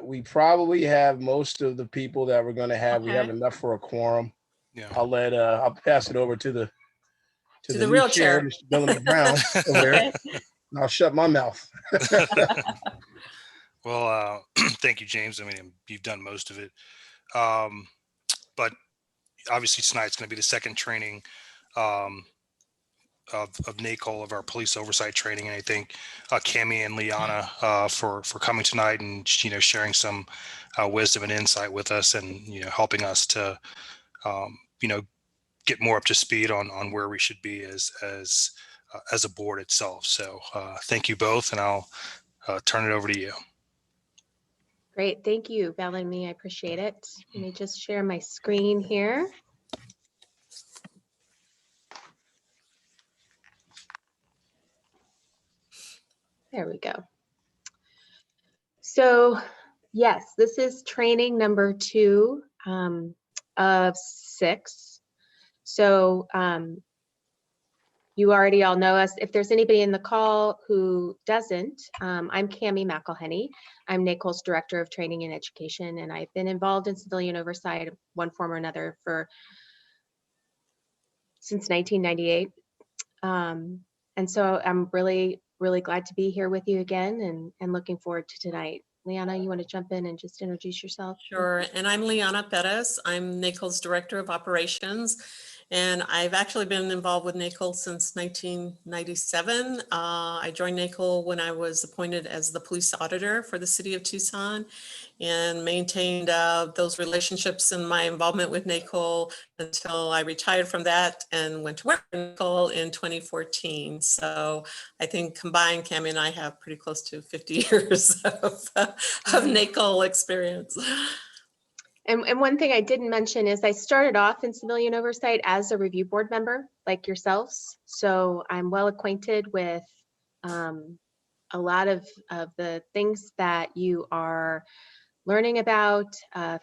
we probably have most of the people that we're going to have. We have Okay. enough for a quorum. Yeah. I'll pass it over to the new real chair, chair. Mr. Bellamy Brown over there. Okay. And I'll shut my mouth. Well, thank you, James. I mean, you've done most of it. But obviously tonight's going to be the second training of NACOL, of our police oversight training. And I thank Cammie and Liana for coming tonight and, sharing some wisdom and insight with us and, helping us to, get more up to speed on where we should be as a board itself. So thank you both, and I'll turn it over to you. Great, thank you, Bellamy. I appreciate it. Let me just share my screen here. There we go. So yes, this is training number 2 of 6. So you already all know us. If there's anybody in the call who doesn't, I'm Cammie McElhenney. I'm NACOL's Director of Training and Education, and I've been involved in civilian oversight of one form or another since 1998. And so I'm really glad to be here with you again and looking forward to tonight. Liana, you want to jump in and just introduce yourself? Sure. And I'm Liana Perez. I'm NACOL's Director of Operations. And I've actually been involved with NACOL since 1997. I joined NACOL when I was appointed as the police auditor for the city of Tucson and maintained those relationships and my involvement with NACOL until I retired from that and went to work for NACOL in 2014. So I think combined, Cammie and I have pretty close to 50 years of NACOL experience. And one thing I didn't mention is I started off in civilian oversight as a review board member, like yourselves. So I'm well acquainted with a lot of the things that you are learning about,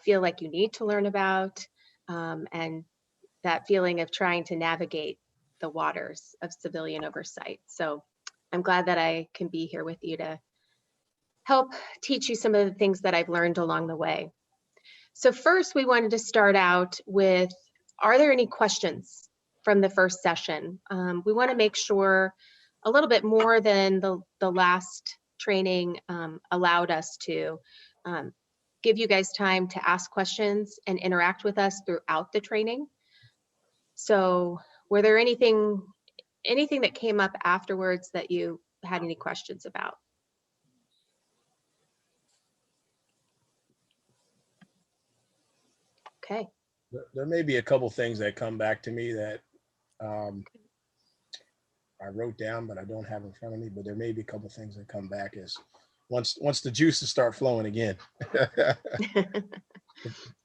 feel like you need to learn about, and that feeling of trying to navigate the waters of civilian oversight. So I'm glad that I can be here with you to help teach you some of the things that I've learned along the way. So first, we wanted to start out with, are there any questions from the first session? We want to make sure a little bit more than the last training allowed us to give you guys time to ask questions and interact with us throughout the training. So were there anything that came up afterwards that you had any questions about? Okay. There may be a couple things that come back to me that I wrote down, but I don't have in front of me. But there may be a couple things that come back as once the juices start flowing again.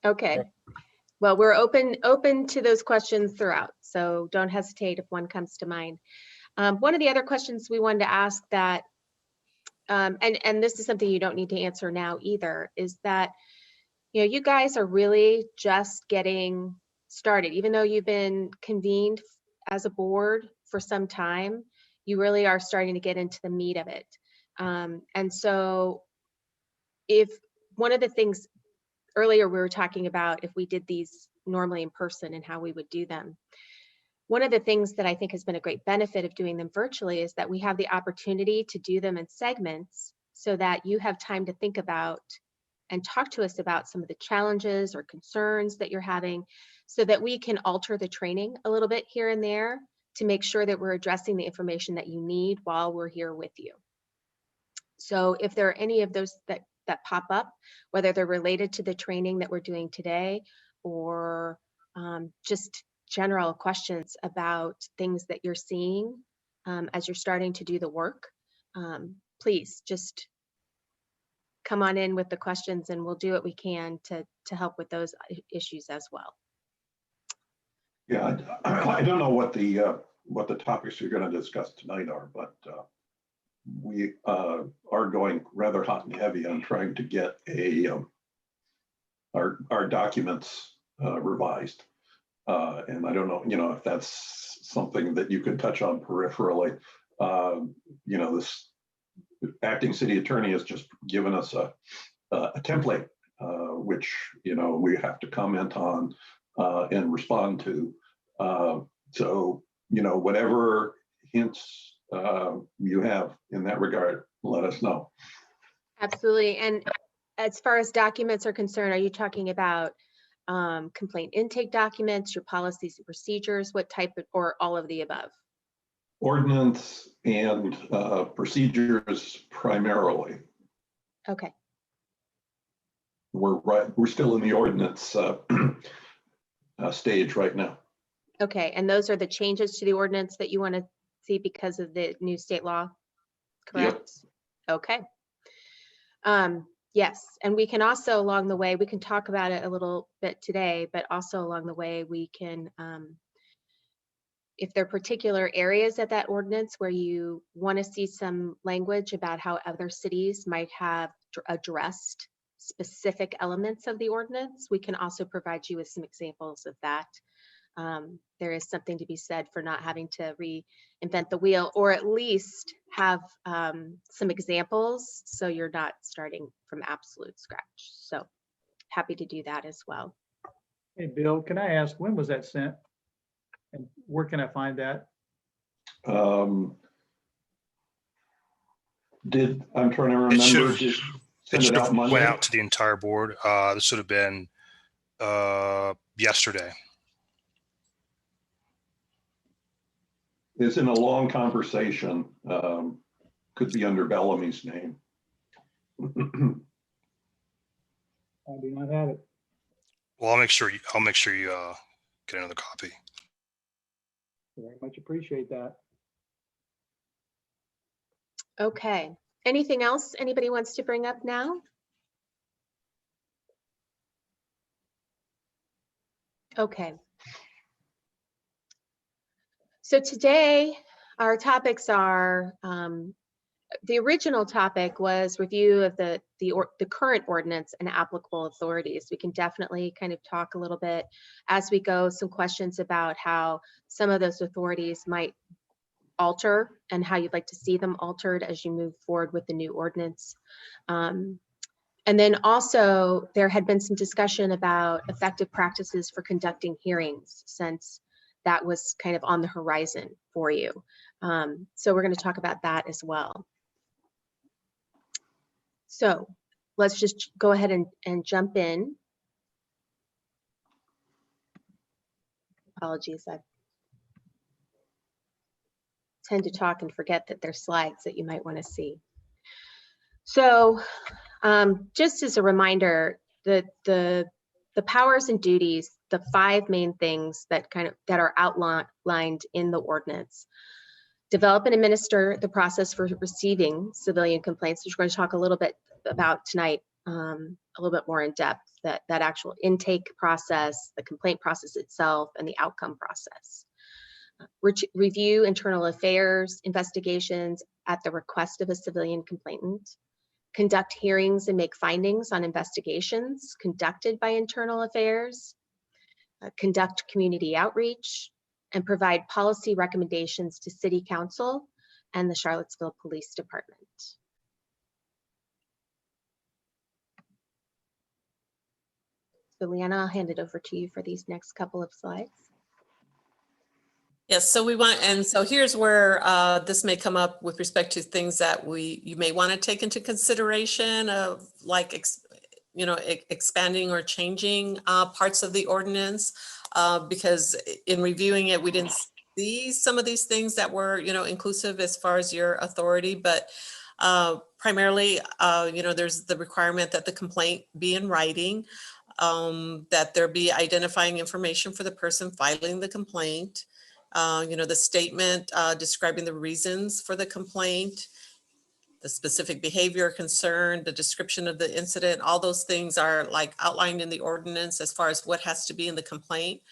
Okay. Well, we're open to those questions throughout, so don't hesitate if one comes to mind. One of the other questions we wanted to ask that, and this is something you don't need to answer now either, is that you guys are really just getting started. Even though you've been convened as a board for some time, you really are starting to get into the meat of it. And so if one of the things earlier we were talking about, if we did these normally in person and how we would do them, one of the things that I think has been a great benefit of doing them virtually is that we have the opportunity to do them in segments so that you have time to think about and talk to us about some of the challenges or concerns that you're having so that we can alter the training a little bit here and there to make sure that we're addressing the information that you need while we're here with you. So if there are any of those that pop up, whether they're related to the training that we're doing today or just general questions about things that you're seeing as you're starting to do the work, please just come on in with the questions and we'll do what we can to help with those issues as well. Yeah, I don't know what the topics you're going to discuss tonight are, but we are going rather hot and heavy on trying to get our documents revised. And I don't know, if that's something that you could touch on peripherally. This acting city attorney has just given us a template, which, we have to comment on and respond to. So, whatever hints you have in that regard, let us know. Absolutely. And as far as documents are concerned, are you talking about complaint intake documents, your policies and procedures, what type of, or all of the above? Ordinance and procedures primarily. Okay. We're still in the ordinance stage right now. Okay. And those are the changes to the ordinance that you want to see because of the new state law, correct? Yep. Okay. Yes, and we can also along the way, we can talk about it a little bit today, but also along the way, we can, if there are particular areas of that ordinance where you want to see some language about how other cities might have addressed specific elements of the ordinance, we can also provide you with some examples of that. There is something to be said for not having to reinvent the wheel, or at least have some examples so you're not starting from absolute scratch. So happy to do that as well. Hey, Bill, can I ask, when was that sent? And where can I find that? I'm trying to remember. It should Send it out have Monday? went out to the entire board. This would have been yesterday. It's in a long conversation. Could be under Bellamy's name. I do not have it. Well, I'll make sure you get another copy. Very much appreciate that. Okay. Anything else anybody wants to bring up now? Okay. So today our topics are, the original topic was review of the current ordinance and applicable authorities. We can definitely kind of talk a little bit as we go, some questions about how some of those authorities might alter and how you'd like to see them altered as you move forward with the new ordinance. And then also there had been some discussion about effective practices for conducting hearings, since that was kind of on the horizon for you. So we're going to talk about that as well. So let's just go ahead and jump in. Apologies, I tend to talk and forget that there's slides that you might want to see. So just as a reminder, the powers and duties, the 5 main things that are outlined in the ordinance: develop and administer the process for receiving civilian complaints, which we're going to talk a little bit about tonight, a little bit more in depth, that actual intake process, the complaint process itself, and the outcome process. Review internal affairs investigations at the request of a civilian complainant. Conduct hearings and make findings on investigations conducted by internal affairs. Conduct community outreach, and provide policy recommendations to City Council and the Charlottesville Police Department. So Leanna, I'll hand it over to you for these next couple of slides. Yes, so so here's where this may come up with respect to things that you may want to take into consideration of, like, expanding or changing parts of the ordinance, because in reviewing it, we didn't see some of these things that were, inclusive as far as your authority, but primarily, there's the requirement that the complaint be in writing, that there be identifying information for the person filing the complaint, the statement describing the reasons for the complaint, the specific behavior concern, the description of the incident. All those things are like outlined in the ordinance as far as what has to be in the complaint.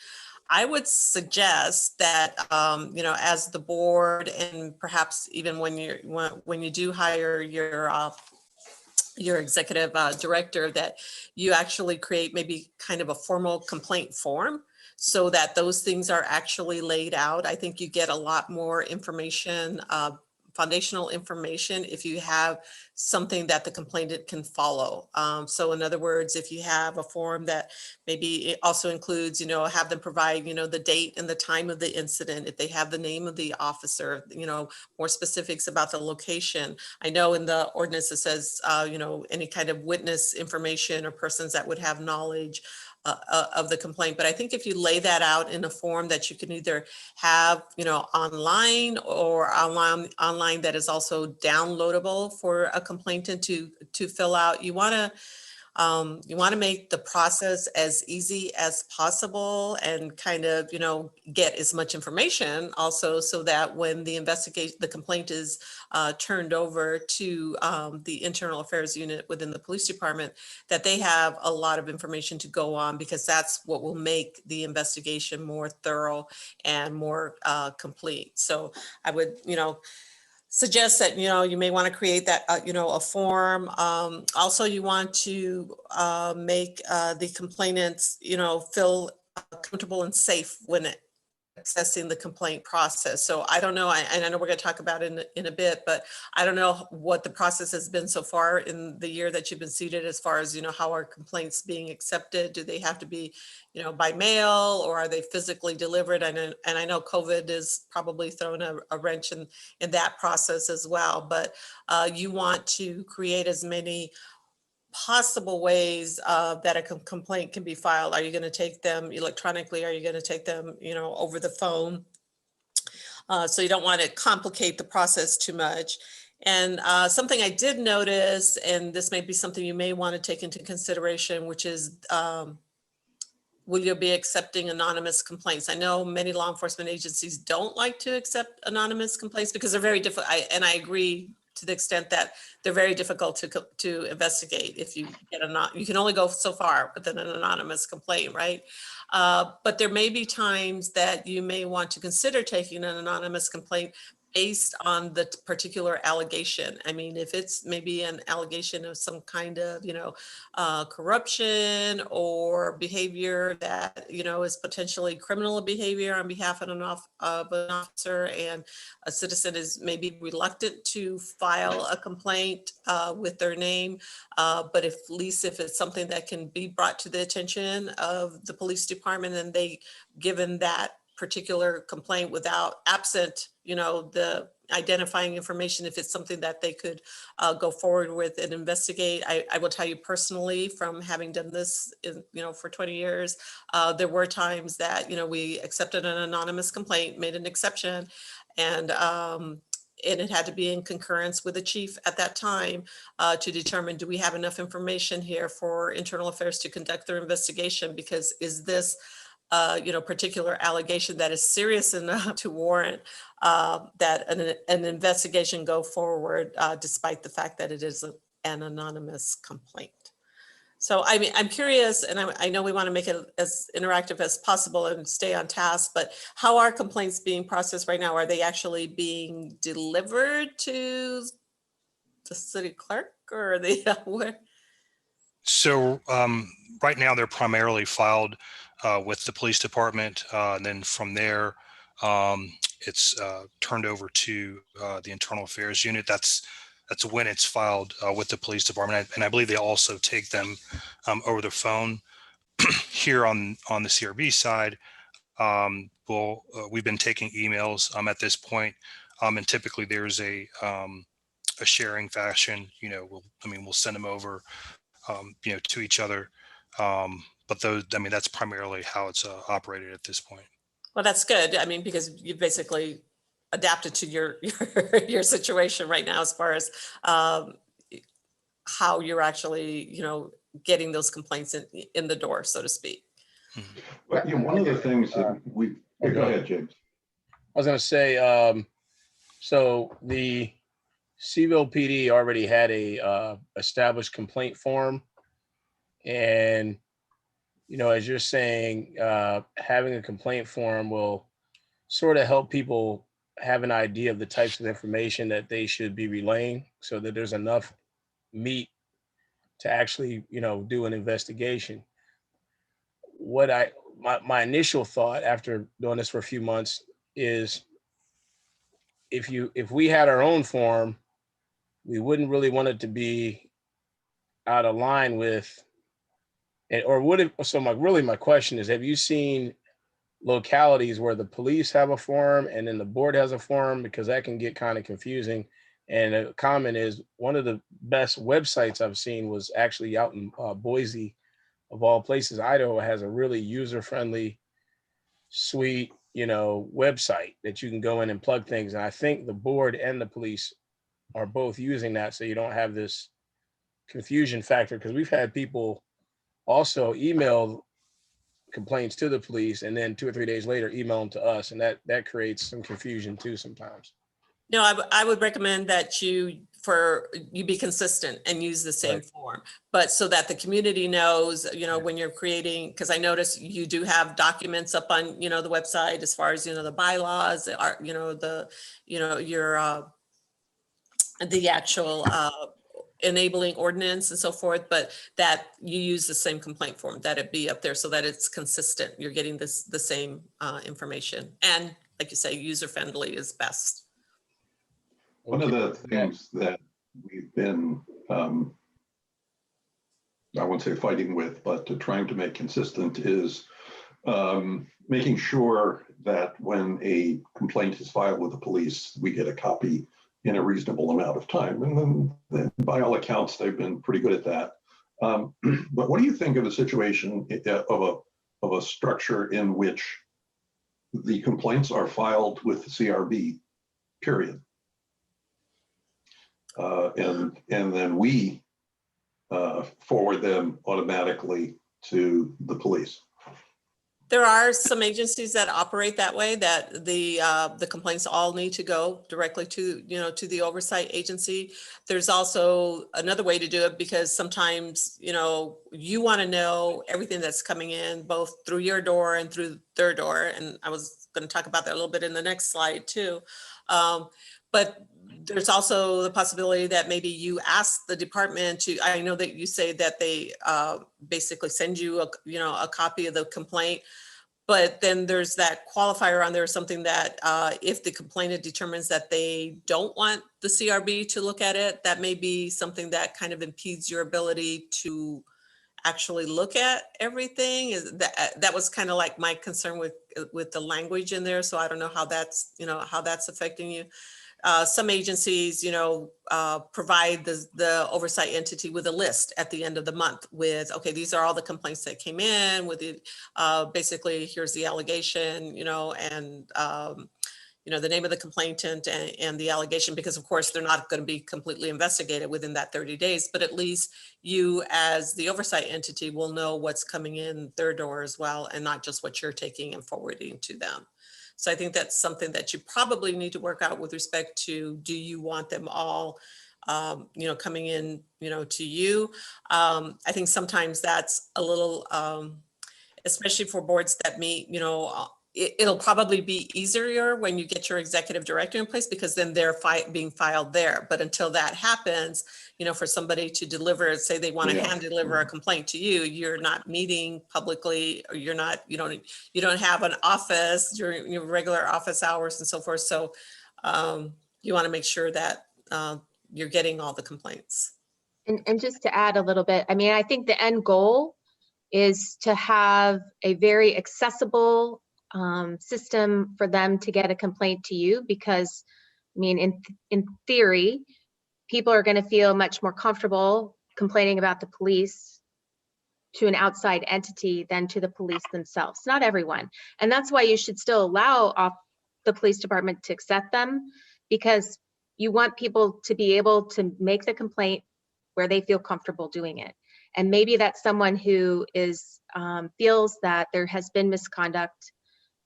I would suggest that, as the board, and perhaps even when you do hire your executive director, that you actually create maybe kind of a formal complaint form, so that those things are actually laid out. I think you get a lot more information foundational information if you have something that the complainant can follow. So in other words, if you have a form that maybe it also includes, have them provide, the date and the time of the incident, if they have the name of the officer, more specifics about the location. I know in the ordinance it says, any kind of witness information or persons that would have knowledge of the complaint. But I think if you lay that out in a form that you can either have, online or online that is also downloadable for a complainant to fill out, you want to make the process as easy as possible and kind of, get as much information also so that when the complaint is turned over to the internal affairs unit within the police department, that they have a lot of information to go on, because that's what will make the investigation more thorough and more complete. So I would, suggest that, you may want to create that, a form. Also, you want to make the complainants, feel comfortable and safe when accessing the complaint process. So I don't know, and I know we're going to talk about it in a bit, but I don't know what the process has been so far in the year that you've been seated, as far as, how are complaints being accepted? Do they have to be, by mail, or are they physically delivered? And I know COVID has probably thrown a wrench in that process as well, but you want to create as many possible ways that a complaint can be filed. Are you going to take them electronically? Are you going to take them, over the phone? So you don't want to complicate the process too much. And something I did notice, and this may be something you may want to take into consideration, which is, will you be accepting anonymous complaints? I know many law enforcement agencies don't like to accept anonymous complaints because they're very difficult. And I agree to the extent that they're very difficult to investigate. If you get you can only go so far with an anonymous complaint, right? But there may be times that you may want to consider taking an anonymous complaint based on the particular allegation. I mean, if it's maybe an allegation of some kind of, corruption or behavior that, is potentially criminal behavior on behalf of an officer, and a citizen is maybe reluctant to file a complaint with their name. But at least if it's something that can be brought to the attention of the police department, and they, given that particular complaint without absent, the identifying information, if it's something that they could go forward with and investigate. I will tell you personally, from having done this for 20 years, there were times that, we accepted an anonymous complaint, made an exception, and it had to be in concurrence with the chief at that time to determine, do we have enough information here for internal affairs to conduct their investigation? Because is this particular allegation that is serious enough to warrant that an investigation go forward, despite the fact that it is an anonymous complaint. So I mean, I'm curious, and I know we want to make it as interactive as possible and stay on task, but how are complaints being processed right now? Are they actually being delivered to the city clerk, or are they where? So right now they're primarily filed with the police department, and then from there it's turned over to the internal affairs unit. That's when it's filed with the police department, and I believe they also take them over the phone. Here on the CRB side, we've been taking emails at this point, and typically there's a sharing fashion. We'll send them over to each other. But that's primarily how it's operated at this point. Well, that's good. I mean, because you basically adapted to your your situation right now, as far as how you're actually, getting those complaints in the door, so to speak. Mhm. But one of the things that go ahead, James. I was going to say, so the Seville PD already had a established complaint form, and as you're saying, having a complaint form will sort of help people have an idea of the types of information that they should be relaying, so that there's enough meat to actually, do an investigation. My initial thought after doing this for a few months is, if we had our own form, we wouldn't really want it to be out of line with, or would it? So my question is, have you seen localities where the police have a form and then the board has a form? Because that can get kind of confusing. And a comment is, one of the best websites I've seen was actually out in Boise, of all places. Idaho has a really user-friendly, sweet, website that you can go in and plug things. And I think the board and the police are both using that, so you don't have this confusion factor. Because we've had people also email complaints to the police and then 2 or 3 days later email them to us, and that creates some confusion too sometimes. No, I would recommend that you be consistent and use the same Right. form, but so that the community knows, when you're creating, because I notice you do have documents up on, the website as far as, the bylaws are, your, the actual enabling ordinance and so forth, but that you use the same complaint form, that it be up there so that it's consistent. You're getting the same information. And like you say, user-friendly is best. One of the things that we've been, I won't say fighting with, but trying to make consistent is making sure that when a complaint is filed with the police, we get a copy in a reasonable amount of time. And then by all accounts, they've been pretty good at that. But what do you think of a situation of a structure in which the complaints are filed with the CRB, period? And then we forward them automatically to the police. There are some agencies that operate that way, that the complaints all need to go directly to, to the oversight agency. There's also another way to do it, because sometimes, you want to know everything that's coming in both through your door and through their door. And I was going to talk about that a little bit in the next slide too. But there's also the possibility that maybe you ask the department to, I know that you say that they basically send you a copy of the complaint, but then there's that qualifier on there, something that if the complainant determines that they don't want the CRB to look at it, that may be something that kind of impedes your ability to actually look at everything. Is that was kind of like my concern with the language in there. So I don't know how that's, how that's affecting you. Some agencies, provide the oversight entity with a list at the end of the month with, okay, these are all the complaints that came in with the, basically, here's the allegation, and, the name of the complainant and the allegation, because of course, they're not going to be completely investigated within that 30 days, but at least you as the oversight entity will know what's coming in their door as well, and not just what you're taking and forwarding to them. So I think that's something that you probably need to work out with respect to, do you want them all, coming in, to you? I think sometimes that's a little, especially for boards that meet, it'll probably be easier when you get your executive director in place, because then they're being filed there. But until that happens, for somebody to deliver, say they want to hand deliver a complaint to you, you're not meeting publicly, or you don't have an office during your regular office hours and so forth. So you want to make sure that you're getting all the complaints. And just to add a little bit, I mean, I think the end goal is to have a very accessible system for them to get a complaint to you, because I mean, in theory, people are going to feel much more comfortable complaining about the police to an outside entity than to the police themselves. Not everyone. And that's why you should still allow the police department to accept them, because you want people to be able to make the complaint where they feel comfortable doing it. And maybe that's someone who is feels that there has been misconduct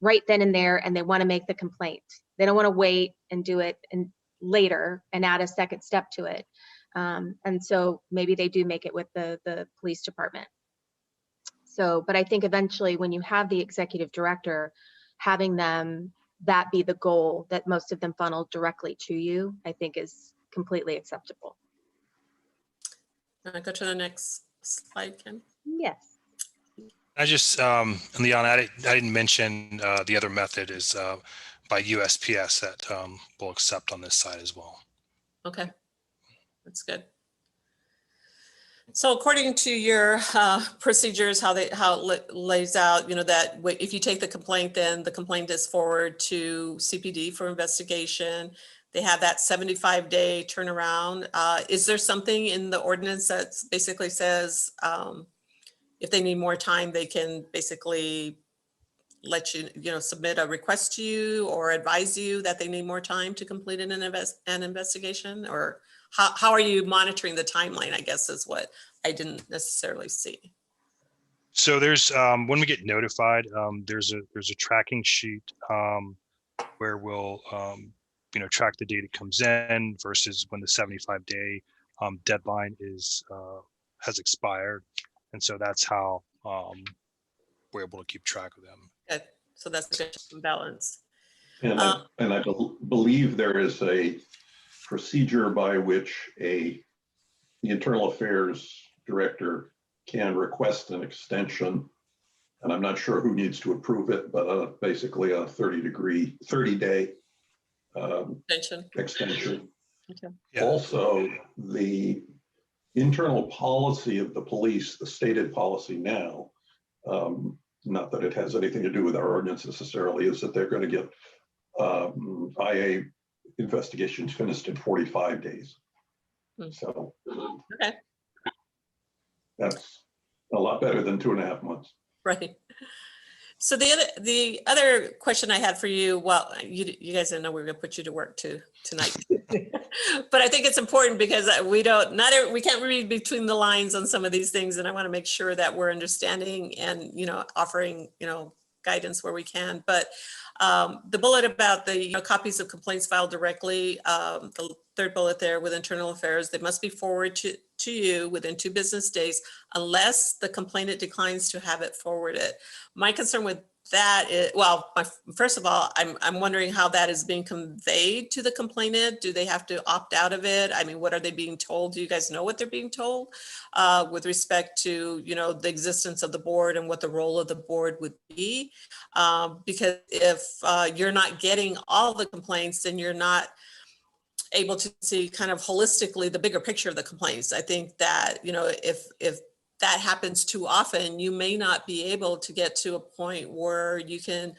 right then and there, and they want to make the complaint. They don't want to wait and do it and later and add a second step to it. And so maybe they do make it with the police department. So, but I think eventually when you have the executive director, having them, that be the goal, that most of them funnel directly to you, I think is completely acceptable. Go to the next slide, Ken. Yes. I just, Leon, I didn't mention the other method is by USPS that we'll accept on this side as well. Okay, that's good. So according to your procedures, how it lays out, that if you take the complaint, then the complaint is forwarded to CPD for investigation. They have that 75-day turnaround. Is there something in the ordinance that basically says if they need more time, they can basically let you, submit a request to you or advise you that they need more time to complete an investigation? Or how are you monitoring the timeline, I guess, is what I didn't necessarily see. So there's when we get notified, there's a tracking sheet where we'll track the date it comes in versus when the 75-day deadline has expired, and so that's how we're able to keep track of them. Good. So that's a good balance. And I believe there is a procedure by which the Internal Affairs Director can request an extension, and I'm not sure who needs to approve it, but basically a 30-day extension. Okay. Yeah. Also, the internal policy of the police, the stated policy now, not that it has anything to do with our ordinance necessarily, is that they're going to get IA investigations finished in 45 days. So Okay. that's a lot better than 2.5 months. Right. So the other question I had for you, well, you guys didn't know we were going to put you to work tonight, but I think it's important because we can't read between the lines on some of these things, and I want to make sure that we're understanding and offering guidance where we can. But the bullet about the copies of complaints filed directly, the third bullet there with Internal Affairs, they must be forwarded to you within 2 business days unless the complainant declines to have it forwarded. My concern with that is, well, first of all, I'm wondering how that is being conveyed to the complainant. Do they have to opt out of it? I mean, what are they being told? Do you guys know what they're being told with respect to, the existence of the board and what the role of the board would be? Because if you're not getting all the complaints, then you're not able to see kind of holistically the bigger picture of the complaints. I think that, if that happens too often, you may not be able to get to a point where you can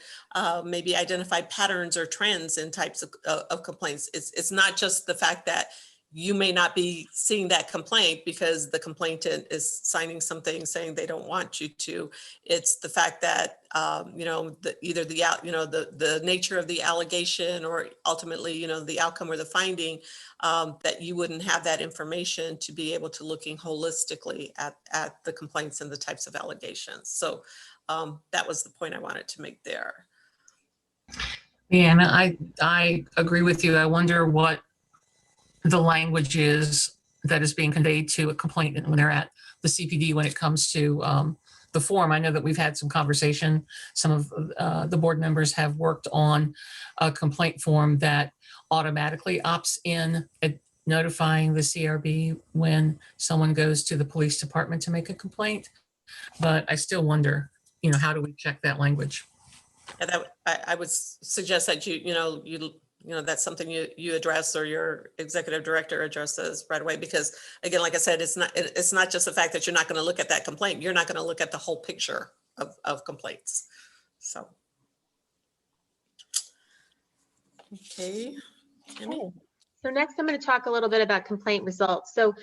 maybe identify patterns or trends in types of complaints. It's not just the fact that you may not be seeing that complaint because the complainant is signing something saying they don't want you to. It's the fact that either the nature of the allegation or ultimately the outcome or the finding, that you wouldn't have that information to be able to looking holistically at the complaints and the types of allegations. So that was the point I wanted to make there. Yeah, and I agree with you. I wonder what the language is that is being conveyed to a complainant when they're at the CPD when it comes to the form. I know that we've had some conversation. Some of the board members have worked on a complaint form that automatically opts in at notifying the CRB when someone goes to the police department to make a complaint. But I still wonder, how do we check that language? Yeah, I would suggest that that's something you address or your executive director addresses right away, because again, like I said, it's not just the fact that you're not going to look at that complaint. You're not going to look at the whole picture of complaints. So. Okay. Okay. So next I'm going to talk a little bit about complaint results. So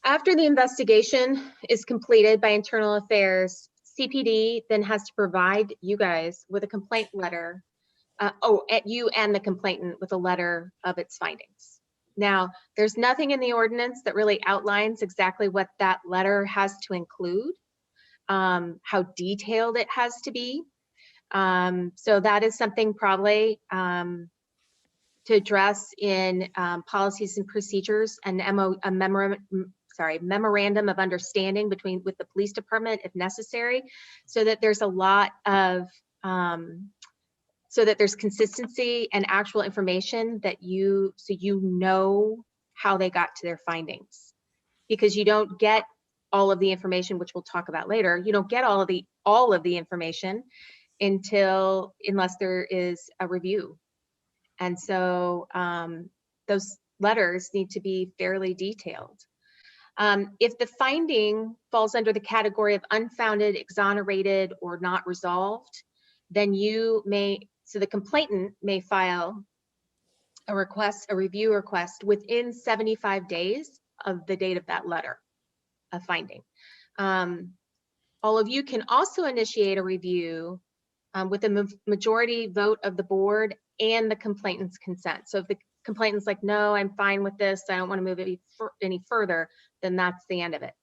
after the investigation is completed by Internal Affairs, CPD then has to provide you guys with a complaint letter, at you and the complainant with a letter of its findings. Now, there's nothing in the ordinance that really outlines exactly what that letter has to include, how detailed it has to be. So that is something probably to address in policies and procedures and a memorandum of understanding with the police department if necessary, so that there's a lot of so that there's consistency and actual information that so you know how they got to their findings, because you don't get all of the information, which we'll talk about later. You don't get all of the information unless there is a review. And so those letters need to be fairly detailed. If the finding falls under the category of unfounded, exonerated, or not resolved, then the complainant may file a review request within 75 days of the date of that letter of finding. All of you can also initiate a review with a majority vote of the board and the complainant's consent. So if the complainant's like, no, I'm fine with this, I don't want to move it any further, then that's the end of it.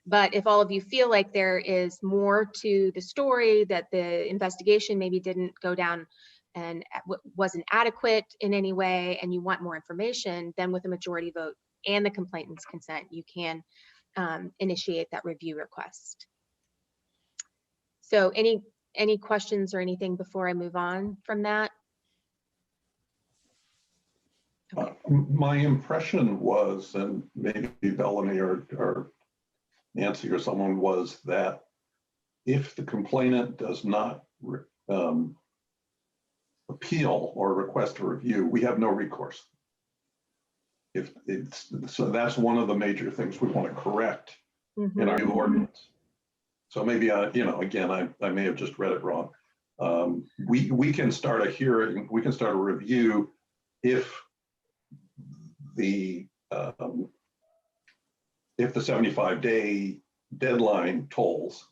But if all of you feel like there is more to the story, that the investigation maybe didn't go down and wasn't adequate in any way, and you want more information, then with a majority vote and the complainant's consent, you can initiate that review request. So any questions or anything before I move on from that? My impression was, and maybe Bellamy or Nancy or someone, was that if the complainant does not appeal or request a review, we have no recourse. So that's one of the major things we want to correct in our new ordinance. So maybe again, I may have just read it wrong. We can start a hearing, we can start a review if the 75-day deadline tolls.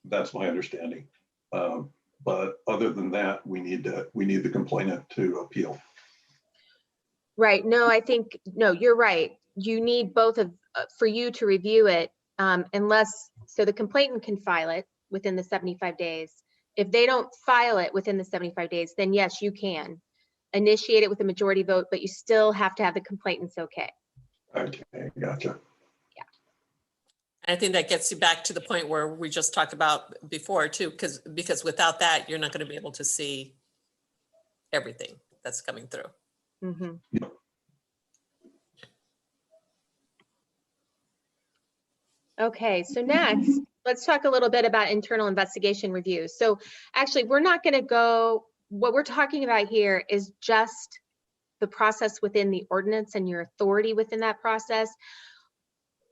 That's my understanding. But other than that, we need the complainant to appeal. Right. No, no, you're right. You need both of for you to review it, so the complainant can file it within the 75 days. If they don't file it within the 75 days, then yes, you can initiate it with a majority vote, but you still have to have the complainant's okay. Okay, gotcha. Yeah. I think that gets you back to the point where we just talked about before too, because without that, you're not going to be able to see everything that's coming through. Mm-hmm. Yep. Okay, so next, let's talk a little bit about internal investigation reviews. So actually, we're not going to go, what we're talking about here is just the process within the ordinance and your authority within that process.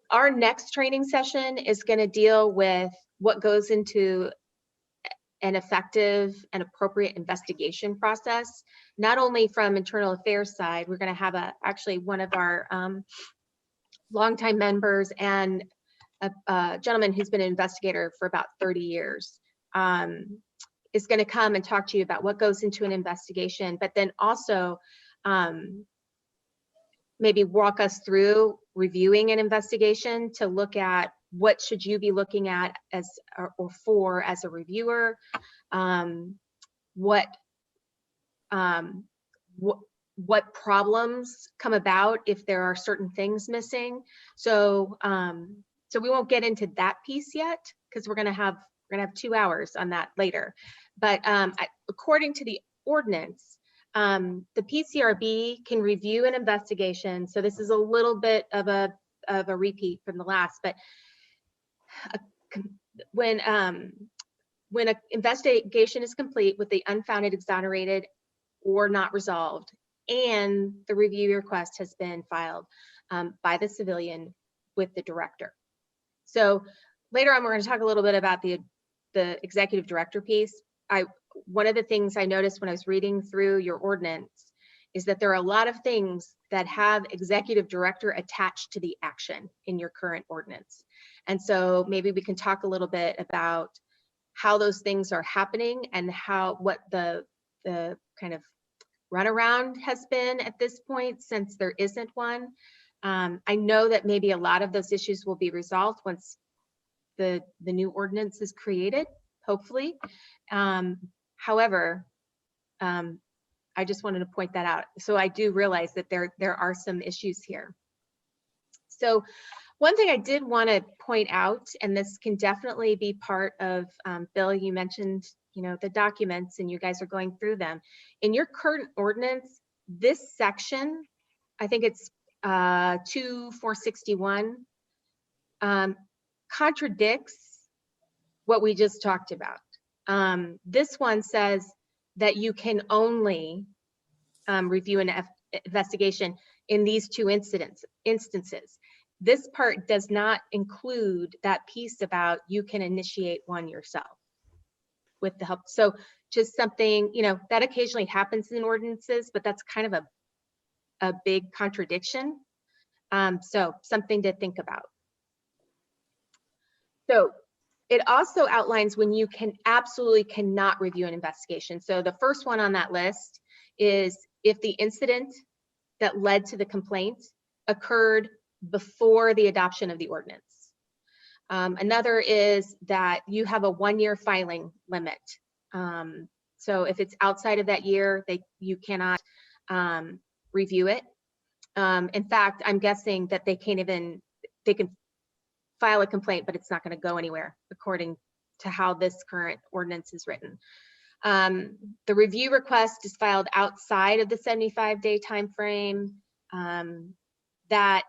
Our next training session is going to deal with what goes into an effective and appropriate investigation process, not only from internal affairs side. We're going to have actually one of our longtime members and a gentleman who's been an investigator for about 30 years is going to come and talk to you about what goes into an investigation, but then also maybe walk us through reviewing an investigation to look at what should you be looking at as a reviewer, what problems come about if there are certain things missing. So we won't get into that piece yet because we're gonna have 2 hours on that later. But according to the ordinance, the PCRB can review an investigation. So this is a little bit of a repeat from the last, but when an investigation is complete with the unfounded, exonerated, or not resolved, and the review request has been filed by the civilian with the director. So later on, we're going to talk a little bit about the executive director piece. One of the things I noticed when I was reading through your ordinance is that there are a lot of things that have executive director attached to the action in your current ordinance. And so maybe we can talk a little bit about how those things are happening and what the kind of runaround has been at this point, since there isn't one. I know that maybe a lot of those issues will be resolved once the new ordinance is created, hopefully. However, I just wanted to point that out. So I do realize that there are some issues here. So one thing I did want to point out, and this can definitely be part of, Bill, you mentioned, the documents and you guys are going through them. In your current ordinance, this section, I think it's 2461, contradicts what we just talked about. This one says that you can only review an investigation in these two instances. This part does not include that piece about you can initiate one yourself with the help. So just something, you know, that occasionally happens in ordinances, but that's kind of a big contradiction. So something to think about. So it also outlines when you can absolutely cannot review an investigation. So the first one on that list is if the incident that led to the complaint occurred before the adoption of the ordinance. Another is that you have a 1-year filing limit. So if it's outside of that year, you cannot review it. In fact, I'm guessing that they can file a complaint, but it's not going to go anywhere according to how this current ordinance is written. The review request is filed outside of the 75-day time frame. That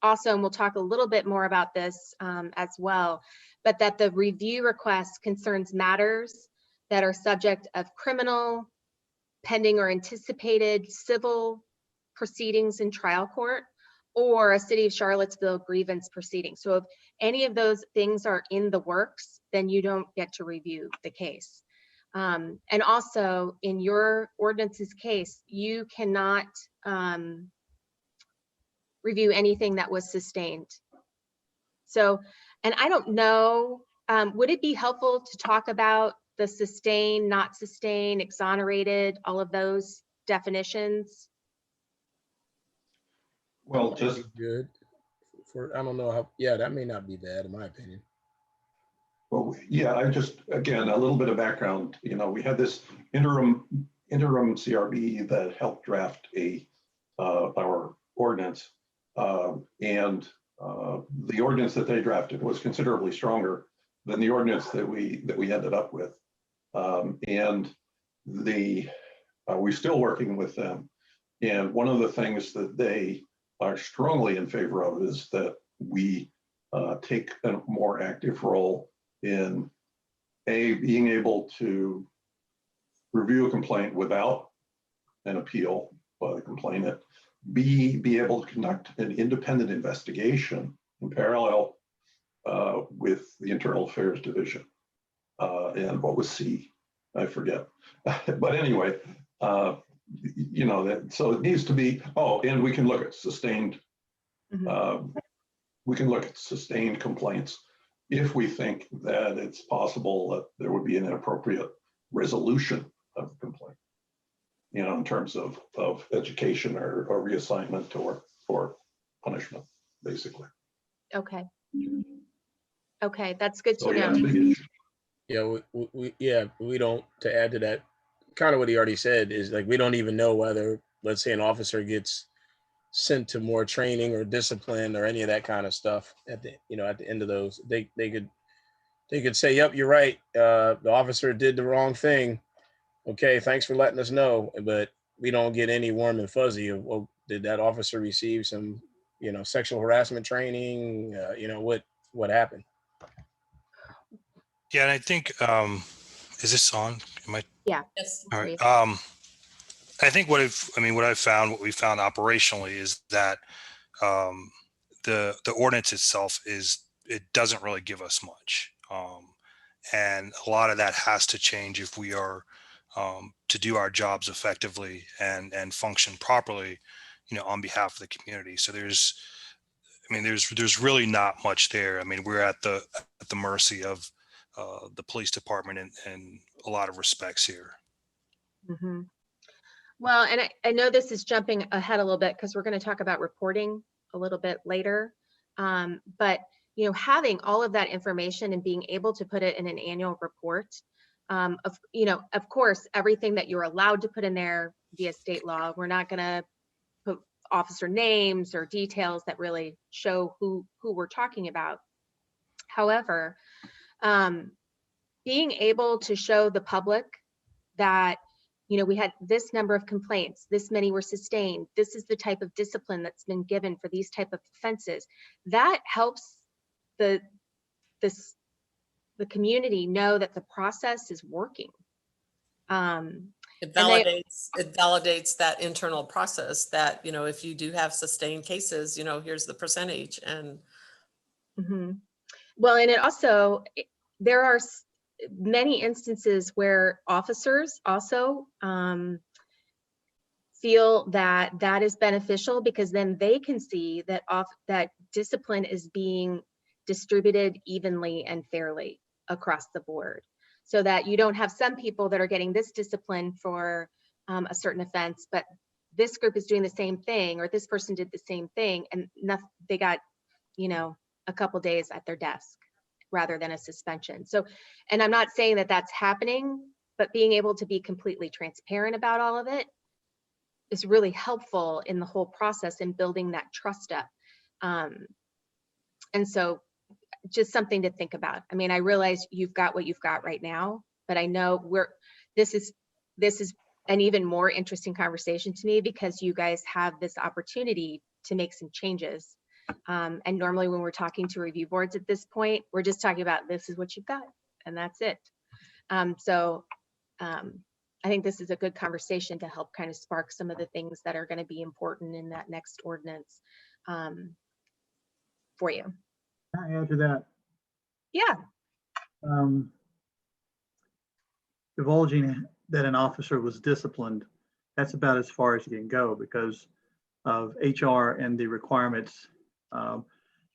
also, and we'll talk a little bit more about this as well, but that the review request concerns matters that are subject of criminal, pending or anticipated civil proceedings in trial court, or a City of Charlottesville grievance proceeding. So if any of those things are in the works, then you don't get to review the case. And also in your ordinance's case, you cannot review anything that was sustained. So, and I don't know, would it be helpful to talk about the sustained, not sustained, exonerated, all of those definitions? Well, That'd just, be good. I don't know how, yeah, that may not be bad in my opinion. well, yeah, I just, again, a little bit of background. You know, we had this interim CRB that helped draft our ordinance. And the ordinance that they drafted was considerably stronger than the ordinance that we ended up with. And we're still working with them. And one of the things that they are strongly in favor of is that we take a more active role in being able to review a complaint without an appeal by the complainant, be able to conduct an independent investigation in parallel with the Internal Affairs Division. And what was C? I forget. But anyway, you know, so it needs to be, oh, and we can look at sustained, we can look at sustained complaints if we think that it's possible that there would be an inappropriate resolution of the complaint, you know, in terms of education or reassignment or punishment, basically. Okay. Okay, that's good So to yeah, it's a know. big issue. Yeah, we don't, to add to that, kind of what he already said is like, we don't even know whether, let's say an officer gets sent to more training or discipline or any of that kind of stuff at the end of those. They could say, yep, you're right. The officer did the wrong thing. Okay, thanks for letting us know. But we don't get any warm and fuzzy of, well, did that officer receive some, sexual harassment training? What happened? Yeah, and I think, is this on? Yes. All right. I think what we found operationally is that the ordinance itself it doesn't really give us much. And a lot of that has to change if we are to do our jobs effectively and function properly, on behalf of the community. So there's really not much there. I mean, we're at the mercy of the police department in a lot of respects here. Mm-hmm. Well, and I know this is jumping ahead a little bit because we're going to talk about reporting a little bit later. But, having all of that information and being able to put it in an annual report, of course, everything that you're allowed to put in there via state law, we're not going to put officer names or details that really show who we're talking about. However, being able to show the public that we had this number of complaints, this many were sustained, this is the type of discipline that's been given for these type of offenses, that helps the the community know that the process is working. It And they- validates that internal process that, you know, if you do have sustained cases, you know, here's the percentage. And Mhm. Well, and it also, there are many instances where officers also feel that that is beneficial, because then they can see that that discipline is being distributed evenly and fairly across the board, so that you don't have some people that are getting this discipline for a certain offense, but this group is doing the same thing, or this person did the same thing, and they got, you know, a couple days at their desk rather than a suspension. So, and I'm not saying that that's happening, but being able to be completely transparent about all of it is really helpful in the whole process in building that trust up. And so just something to think about. I mean, I realize you've got what you've got right now, but I know this is an even more interesting conversation to me, because you guys have this opportunity to make some changes. And normally when we're talking to review boards at this point, we're just talking about, this is what you've got, and that's it. I think this is a good conversation to help kind of spark some of the things that are going to be important in that next ordinance for you. Can I add to that? Yeah. Divulging that an officer was disciplined, that's about as far as you can go because of HR and the requirements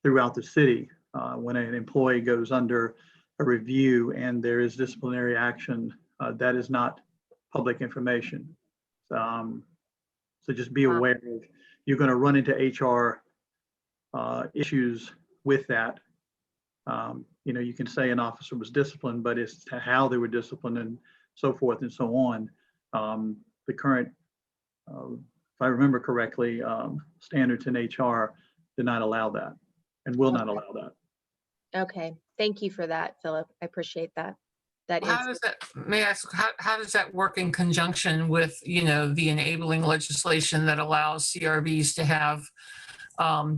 throughout the city. When an employee goes under a review and there is disciplinary action, that is not public information. So just be aware of, you're going to run into HR issues with that. You know, you can say an officer was disciplined, but it's to how they were disciplined and so forth and so on. The current, if I remember correctly, standards in HR did not allow that and will not allow that. Okay. Thank you for that, Philip. I appreciate that. How does that, may I ask, how does that work in conjunction with, you know, the enabling legislation that allows CRBs to have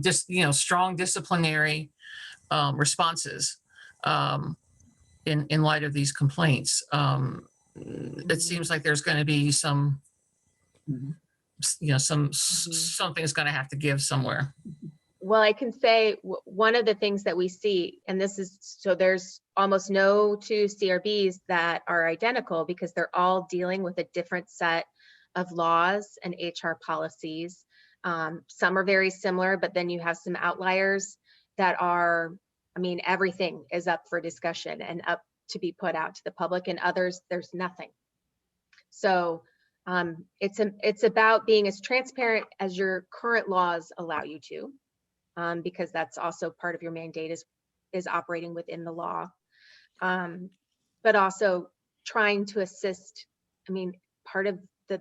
just, you know, strong disciplinary responses in light of these complaints? It seems like there's going to be some, you know, something's going to have to give somewhere. Well, I can say one of the things that we see, and this is, so there's almost no two CRBs that are identical, because they're all dealing with a different set of laws and HR policies. Some are very similar, but then you have some outliers that are, I mean, everything is up for discussion and up to be put out to the public, and others, there's nothing. So it's about being as transparent as your current laws allow you to. Because that's also part of your mandate is operating within the law, but also trying to assist. I mean, part of the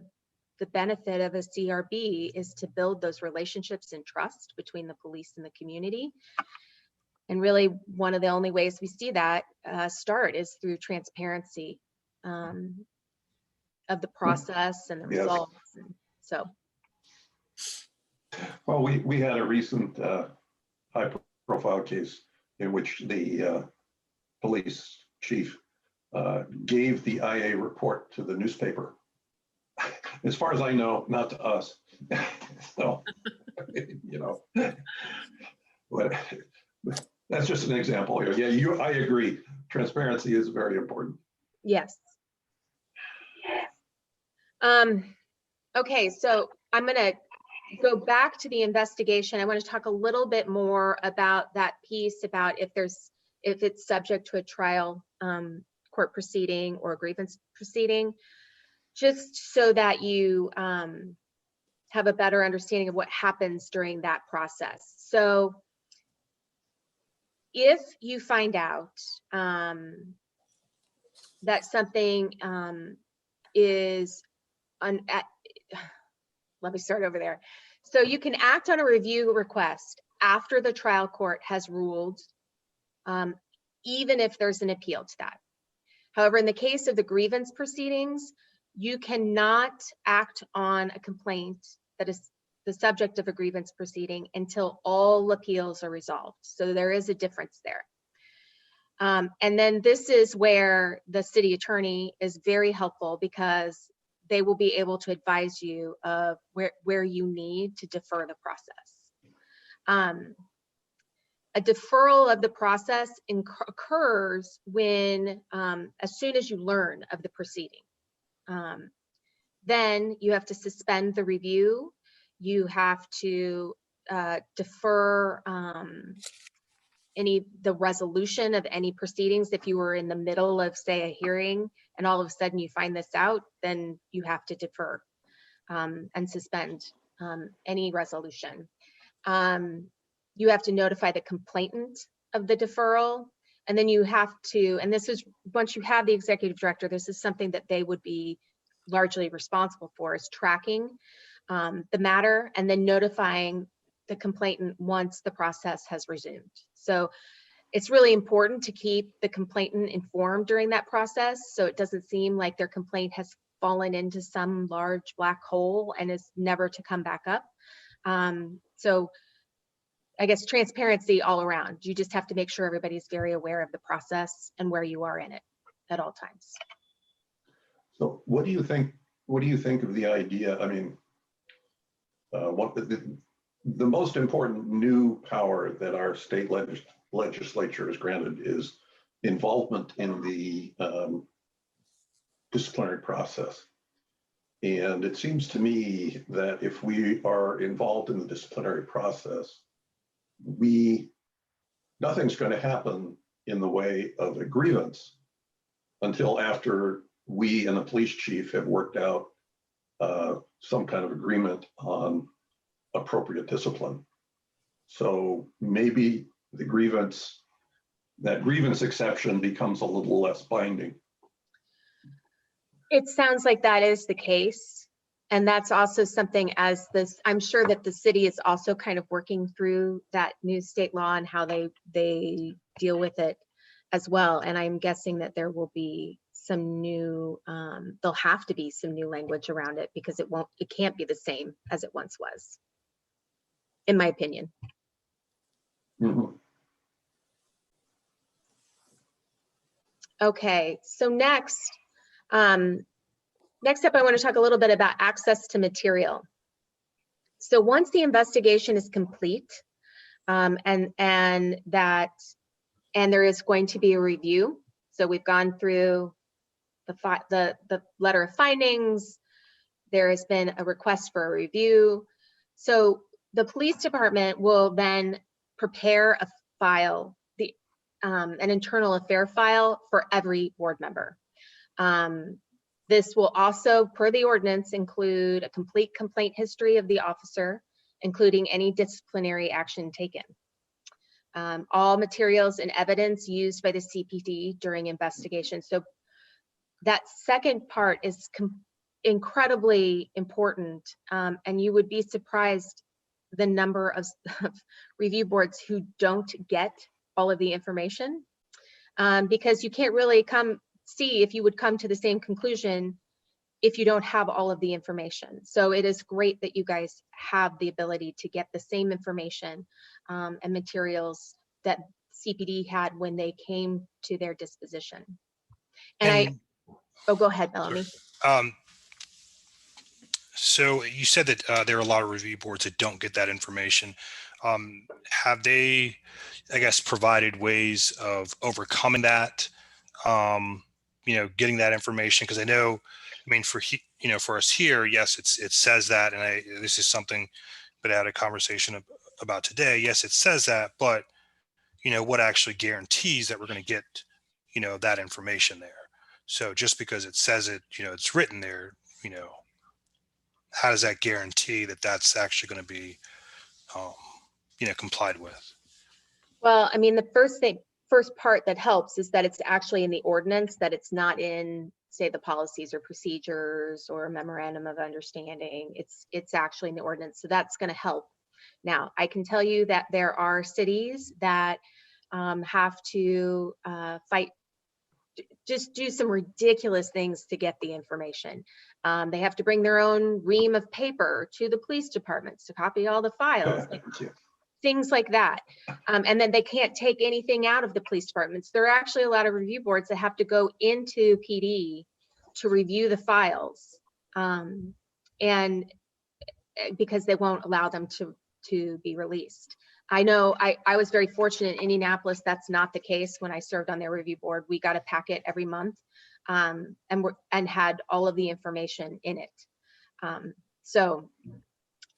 benefit of a CRB is to build those relationships and trust between the police and the community. And really, one of the only ways we see that start is through transparency of the process and the results. And so. Well, we had a recent high-profile case in which the police chief gave the IA report to the newspaper. As far as I know, not to us. So, you know, but that's just an example here. Yeah, I agree. Transparency is very important. Yes. Okay, so I'm going to go back to the investigation. I want to talk a little bit more about that piece, about if it's subject to a trial court proceeding or a grievance proceeding, just so that you have a better understanding of what happens during that process. So if you find out that something is let me start over there. So you can act on a review request after the trial court has ruled, even if there's an appeal to that. However, in the case of the grievance proceedings, you cannot act on a complaint that is the subject of a grievance proceeding until all appeals are resolved. So there is a difference there. And then this is where the city attorney is very helpful, because they will be able to advise you of where you need to defer the process. A deferral of the process occurs when, as soon as you learn of the proceeding. Then you have to suspend the review. You have to defer the resolution of any proceedings. If you were in the middle of, say, a hearing and all of a sudden you find this out, then you have to defer and suspend any resolution. You have to notify the complainant of the deferral, and then you have to, and this is, once you have the executive director, this is something that they would be largely responsible for, is tracking the matter and then notifying the complainant once the process has resumed. So it's really important to keep the complainant informed during that process, so it doesn't seem like their complaint has fallen into some large black hole and is never to come back up. So I guess transparency all around. You just have to make sure everybody's very aware of the process and where you are in it at all times. So what do you think? What do you think of the idea? I mean, the most important new power that our state legislature has granted is involvement in the disciplinary process. And it seems to me that if we are involved in the disciplinary process, nothing's going to happen in the way of a grievance until after we and the police chief have worked out some kind of agreement on appropriate discipline. So maybe that grievance exception becomes a little less binding. It sounds like that is the case. And that's also something, as this, I'm sure that the city is also kind of working through that new state law and how they deal with it as well. And I'm guessing that there will be some new, there'll have to be some new language around it, because it can't be the same as it once was, in my opinion. Mm-hmm. Okay, so next up, I want to talk a little bit about access to material. So once the investigation is complete, and there is going to be a review. So we've gone through the letter of findings. There has been a request for a review. So the police department will then prepare a file, an internal affair file for every board member. This will also, per the ordinance, include a complete complaint history of the officer, including any disciplinary action taken. All materials and evidence used by the CPD during investigation. So that second part is incredibly important, and you would be surprised the number of review boards who don't get all of the information, because you can't really see if you would come to the same conclusion if you don't have all of the information. So it is great that you guys have the ability to get the same information and materials that CPD had when they came to their disposition. Oh, go ahead, Melanie. So you said that there are a lot of review boards that don't get that information. Have they, I guess, provided ways of overcoming that? Getting that information, because I know, I mean, for us here, yes, it says that, and this is something that I had a conversation about today. Yes, it says that, but what actually guarantees that we're going to get, that information there? So just because it says it, it's written there, how does that guarantee that that's actually going to be, complied with? Well, I mean, the first part that helps is that it's actually in the ordinance, that it's not in, say, the policies or procedures or a memorandum of understanding. It's actually in the ordinance, so that's going to help. Now, I can tell you that there are cities that have to just do some ridiculous things to get the information. They have to bring their own ream of paper to the police departments to copy all the files. things like that. And then they can't take anything out of the police departments. There are actually a lot of review boards that have to go into PD to review the files. And because they won't allow them to be released. I know I was very fortunate in Indianapolis. That's not the case. When I served on their review board, we got a packet every month and had all of the information in it. So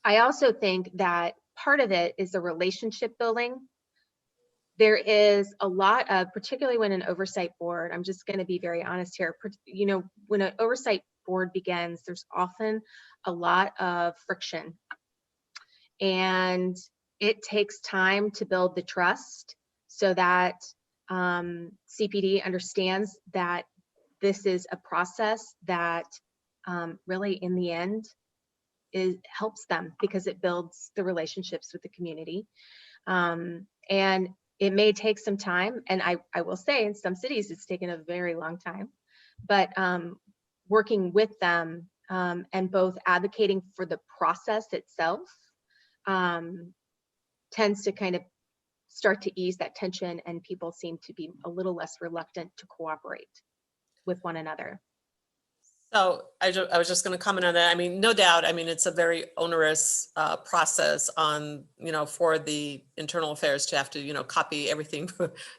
I also think that part of it is the relationship building. There is a lot of, particularly when an oversight board, I'm just going to be very honest here, you know, when an oversight board begins, there's often a lot of friction. And it takes time to build the trust so that CPD understands that this is a process that really in the end helps them, because it builds the relationships with the community. And it may take some time, and I will say in some cities it's taken a very long time, but working with them and both advocating for the process itself tends to kind of start to ease that tension, and people seem to be a little less reluctant to cooperate with one another. So I was just going to comment on that. I mean, no doubt. I mean, it's a very onerous process on, you know, for the internal affairs to have to, you know, copy everything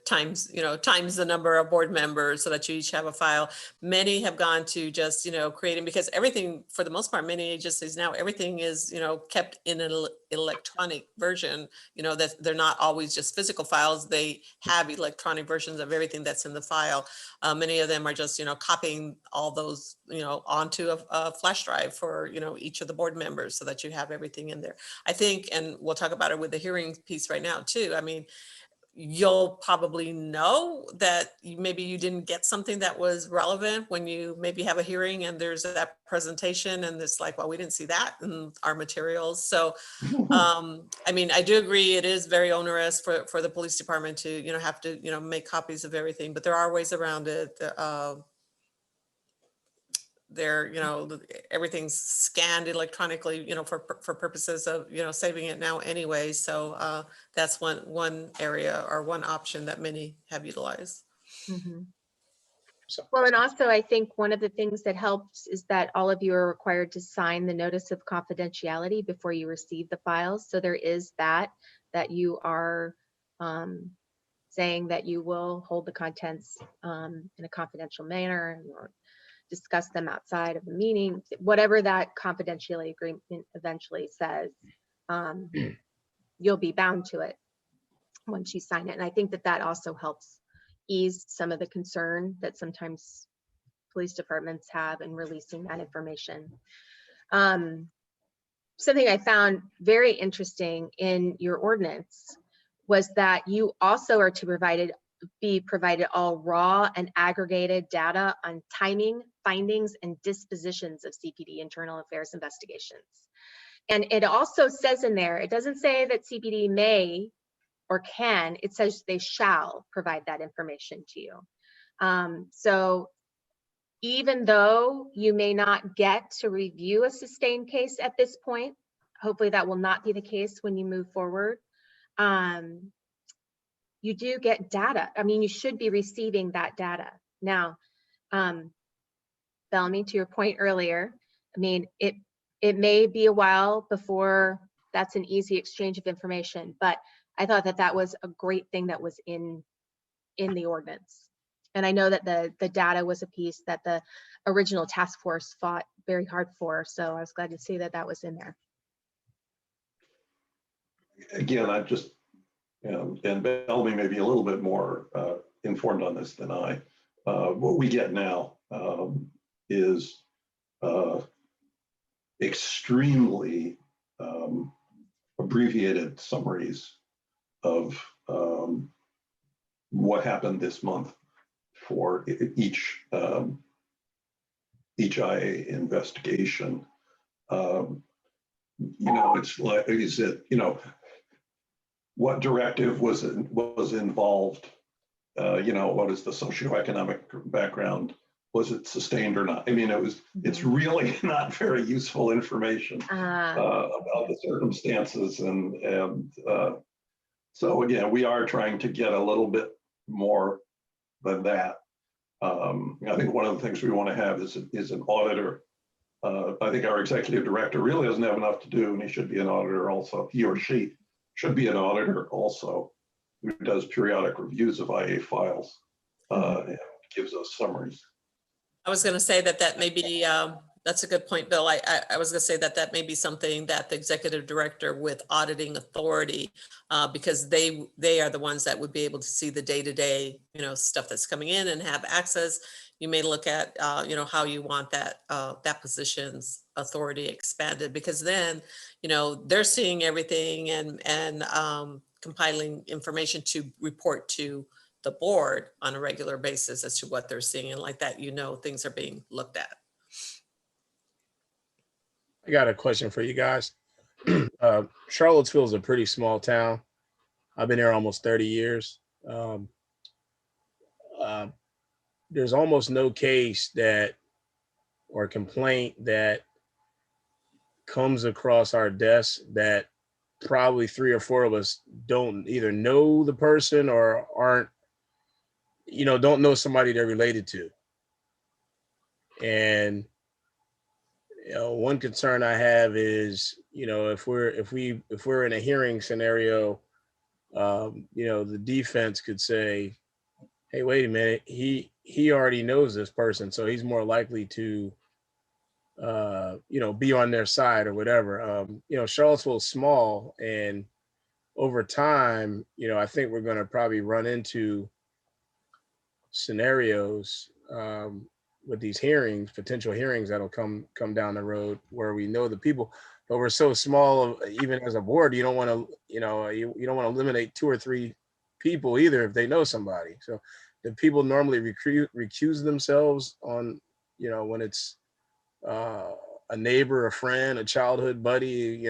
times the number of board members so that you each have a file. Many have gone to just, you know, creating, because everything, for the most part, many agencies now, everything is, you know, kept in an electronic version, you know, that they're not always just physical files. They have electronic versions of everything that's in the file. Many of them are just, you know, copying all those, you know, onto a flash drive for, you know, each of the board members so that you have everything in there. I think, and we'll talk about it with the hearing piece right now too. I mean, you'll probably know that maybe you didn't get something that was relevant when you maybe have a hearing and there's that presentation and it's like, well, we didn't see that in our materials. So, I mean, I do agree it is very onerous for the police department to, you know, have to, you know, make copies of everything, but there are ways around it. You know, everything's scanned electronically, you know, for purposes of, you know, saving it now anyway. So that's one area or one option that many have utilized. Mm-hmm. So, Well, and also I think one of the things that helps is that all of you are required to sign the notice of confidentiality before you receive the files. So there is that you are saying that you will hold the contents in a confidential manner, or discuss them outside of the meeting, whatever that confidentiality agreement eventually says, you'll be bound to it once you sign it. And I think that also helps ease some of the concern that sometimes police departments have in releasing that information. Something I found very interesting in your ordinance was that you also are to be provided all raw and aggregated data on timing, findings, and dispositions of CPD internal affairs investigations. And it also says in there, it doesn't say that CPD may or can, it says they shall provide that information to you. So even though you may not get to review a sustained case at this point, hopefully that will not be the case when you move forward. You do get data. I mean, you should be receiving that data. Now, Bellamy, to your point earlier, I mean, it may be a while before that's an easy exchange of information, but I thought that was a great thing that was in the ordinance. And I know that the data was a piece that the original task force fought very hard for. So I was glad to see that was in there. Again, I just, and Bellamy may be a little bit more informed on this than I. What we get now is extremely abbreviated summaries of what happened this month for each IA investigation. It's like, is it, what directive was involved? What is the socioeconomic background? Was it sustained or not? I mean, it's really not very useful information about the circumstances and So again, we are trying to get a little bit more than that. I think one of the things we want to have is an auditor. I think our executive director really doesn't have enough to do, and he should be an auditor also. He or she should be an auditor also, who does periodic reviews of IA files and gives us summaries. I was going to say that may be, that's a good point, Bill. I was going to say that may be something that the executive director with auditing authority, because they are the ones that would be able to see the day-to-day, stuff that's coming in and have access. You may look at, how you want that position's authority expanded, because then, they're seeing everything and compiling information to report to the board on a regular basis as to what they're seeing, and like that, things are being looked at. I got a question for you guys. Charlottesville is a pretty small town. I've been here almost 30 years. There's almost no case or complaint that comes across our desk that probably 3 or 4 of us don't either know the person or aren't, don't know somebody they're related to. And one concern I have is, if we're in a hearing scenario, the defense could say, hey, wait a minute, he already knows this person, so he's more likely to be on their side or whatever. Charlottesville is small, and over time, I think we're going to probably run into scenarios with these hearings, potential hearings that'll come down the road where we know the people, but we're so small, even as a board, you don't want to, you don't want to eliminate 2 or 3 people either if they know somebody. So the people normally recuse themselves on, when it's a neighbor, a friend, a childhood buddy,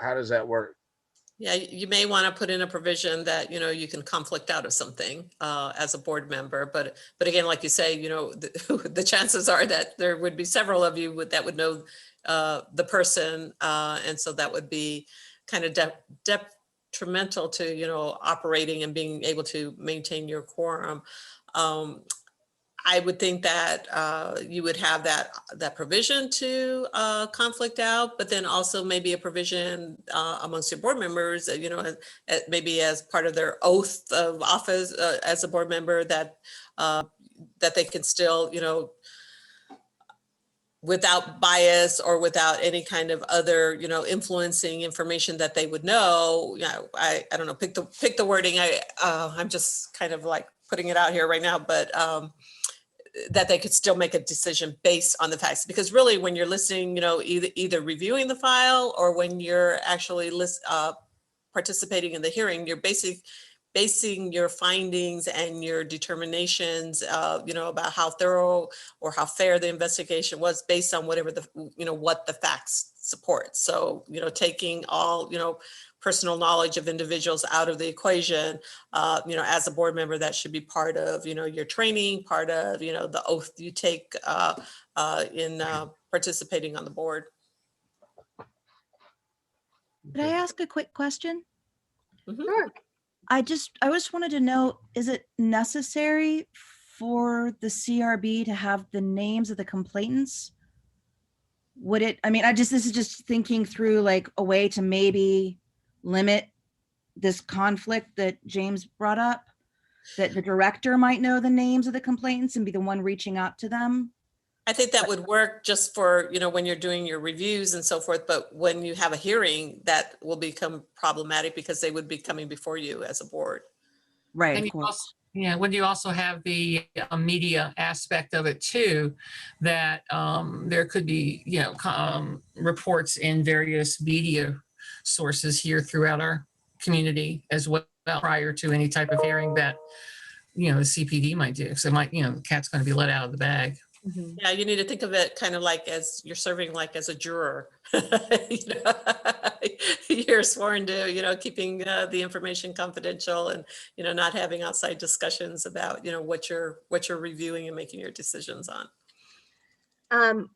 how does that work? Yeah, you may want to put in a provision that, you can conflict out of something as a board member. But again, like you say, the chances are that there would be several of you that would know the person. And so that would be kind of detrimental to, operating and being able to maintain your quorum. I would think that you would have that provision to conflict out, but then also maybe a provision amongst your board members, maybe as part of their oath of office as a board member, that they can still, without bias or without any kind of other, influencing information that they would know. I don't know, pick the wording. I'm just kind of like putting it out here right now, but that they could still make a decision based on the facts. Because really, when you're listening, either reviewing the file or when you're actually participating in the hearing, you're basing your findings and your determinations, about how thorough or how fair the investigation was based on whatever what the facts support. So, taking all, personal knowledge of individuals out of the equation, as a board member, that should be part of, your training, part of, the oath you take in participating on the board. Could I ask a quick question? Mhm. Sure. I just wanted to know, is it necessary for the CRB to have the names of the complainants? Would it, this is just thinking through like a way to maybe limit this conflict that James brought up, that the director might know the names of the complainants and be the one reaching out to them. I think that would work just for, when you're doing your reviews and so forth, but when you have a hearing, that will become problematic because they would be coming before you as a board. Right, And of you course. also, when you also have the media aspect of it too, that there could be, reports in various media sources here throughout our community as well, prior to any type of hearing that, the CPD might do. So the cat's going to be let out of the bag. Yeah, you need to think of it kind of like as you're serving like as a juror. You're sworn to, keeping the information confidential and, not having outside discussions about, what you're reviewing and making your decisions on.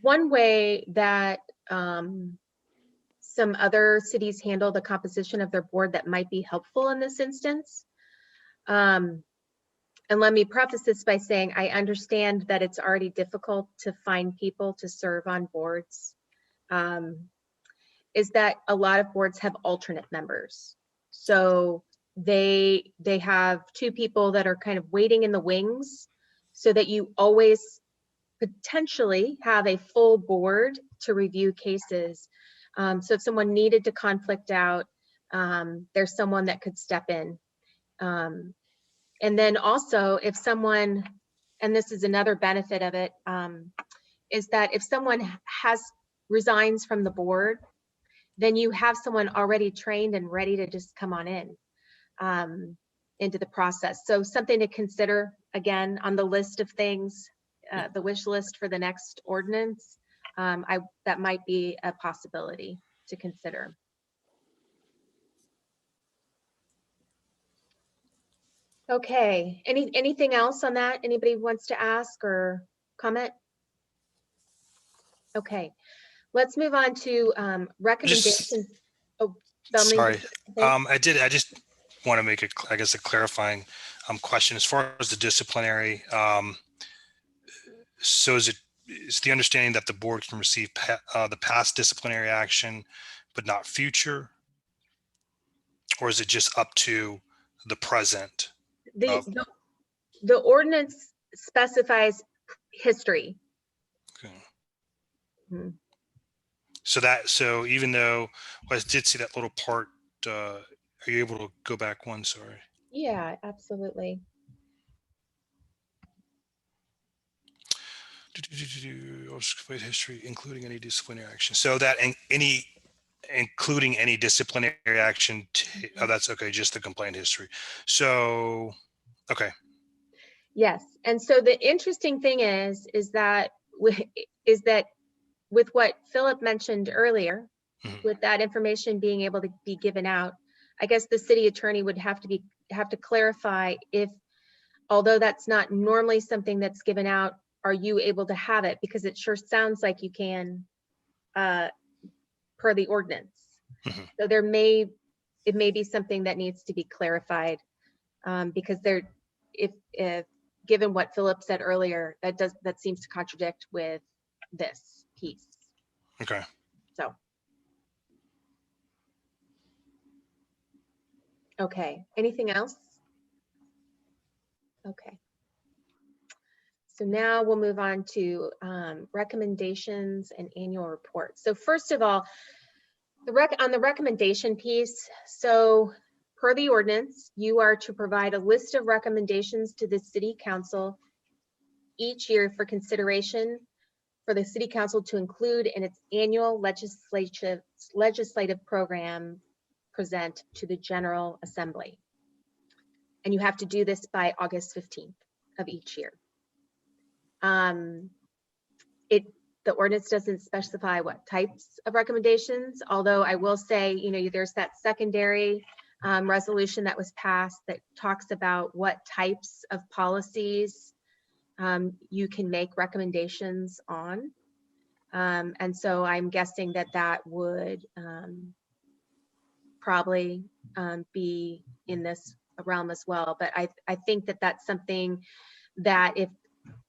One way that some other cities handle the composition of their board that might be helpful in this instance. And let me preface this by saying I understand that it's already difficult to find people to serve on boards. Is that a lot of boards have alternate members. So they have two people that are kind of waiting in the wings so that you always potentially have a full board to review cases. So if someone needed to conflict out, there's someone that could step in. And then also if someone, and this is another benefit of it, is that if someone resigns from the board, then you have someone already trained and ready to just come on in into the process. So something to consider, again, on the list of things, the wish list for the next ordinance, that might be a possibility to consider. Okay, anything else on that? Anybody wants to ask or comment? Okay, let's move on to recommendations. Sorry, I just want to make a, I guess, a clarifying question as far as the disciplinary. So is the understanding that the board can receive the past disciplinary action, but not future? Or is it just up to the present? The ordinance specifies history. Okay. Hmm. So even though I did see that little part, are you able to go back one? Sorry. Yeah, absolutely. History, including any disciplinary action. So that including any disciplinary action. Oh, that's okay. Just the complaint history. So, okay. Yes, and so the interesting thing is that with what Philip mentioned earlier, with that information being able to be given out, I guess the city attorney would have to clarify if, although that's not normally something that's given out, are you able to have it? Because it sure sounds like you can, per the ordinance. So it may be something that needs to be clarified, because if given what Philip said earlier, that seems to contradict with this piece. Okay. So. Okay, anything else? Okay. So now we'll move on to recommendations and annual reports. So first of all, on the recommendation piece, so per the ordinance, you are to provide a list of recommendations to the city council each year for consideration for the city council to include in its annual legislative program present to the General Assembly. And you have to do this by August 15th of each year. The ordinance doesn't specify what types of recommendations, although I will say, there's that secondary resolution that was passed that talks about what types of policies you can make recommendations on. And so I'm guessing that would probably be in this realm as well. But I think that's something that if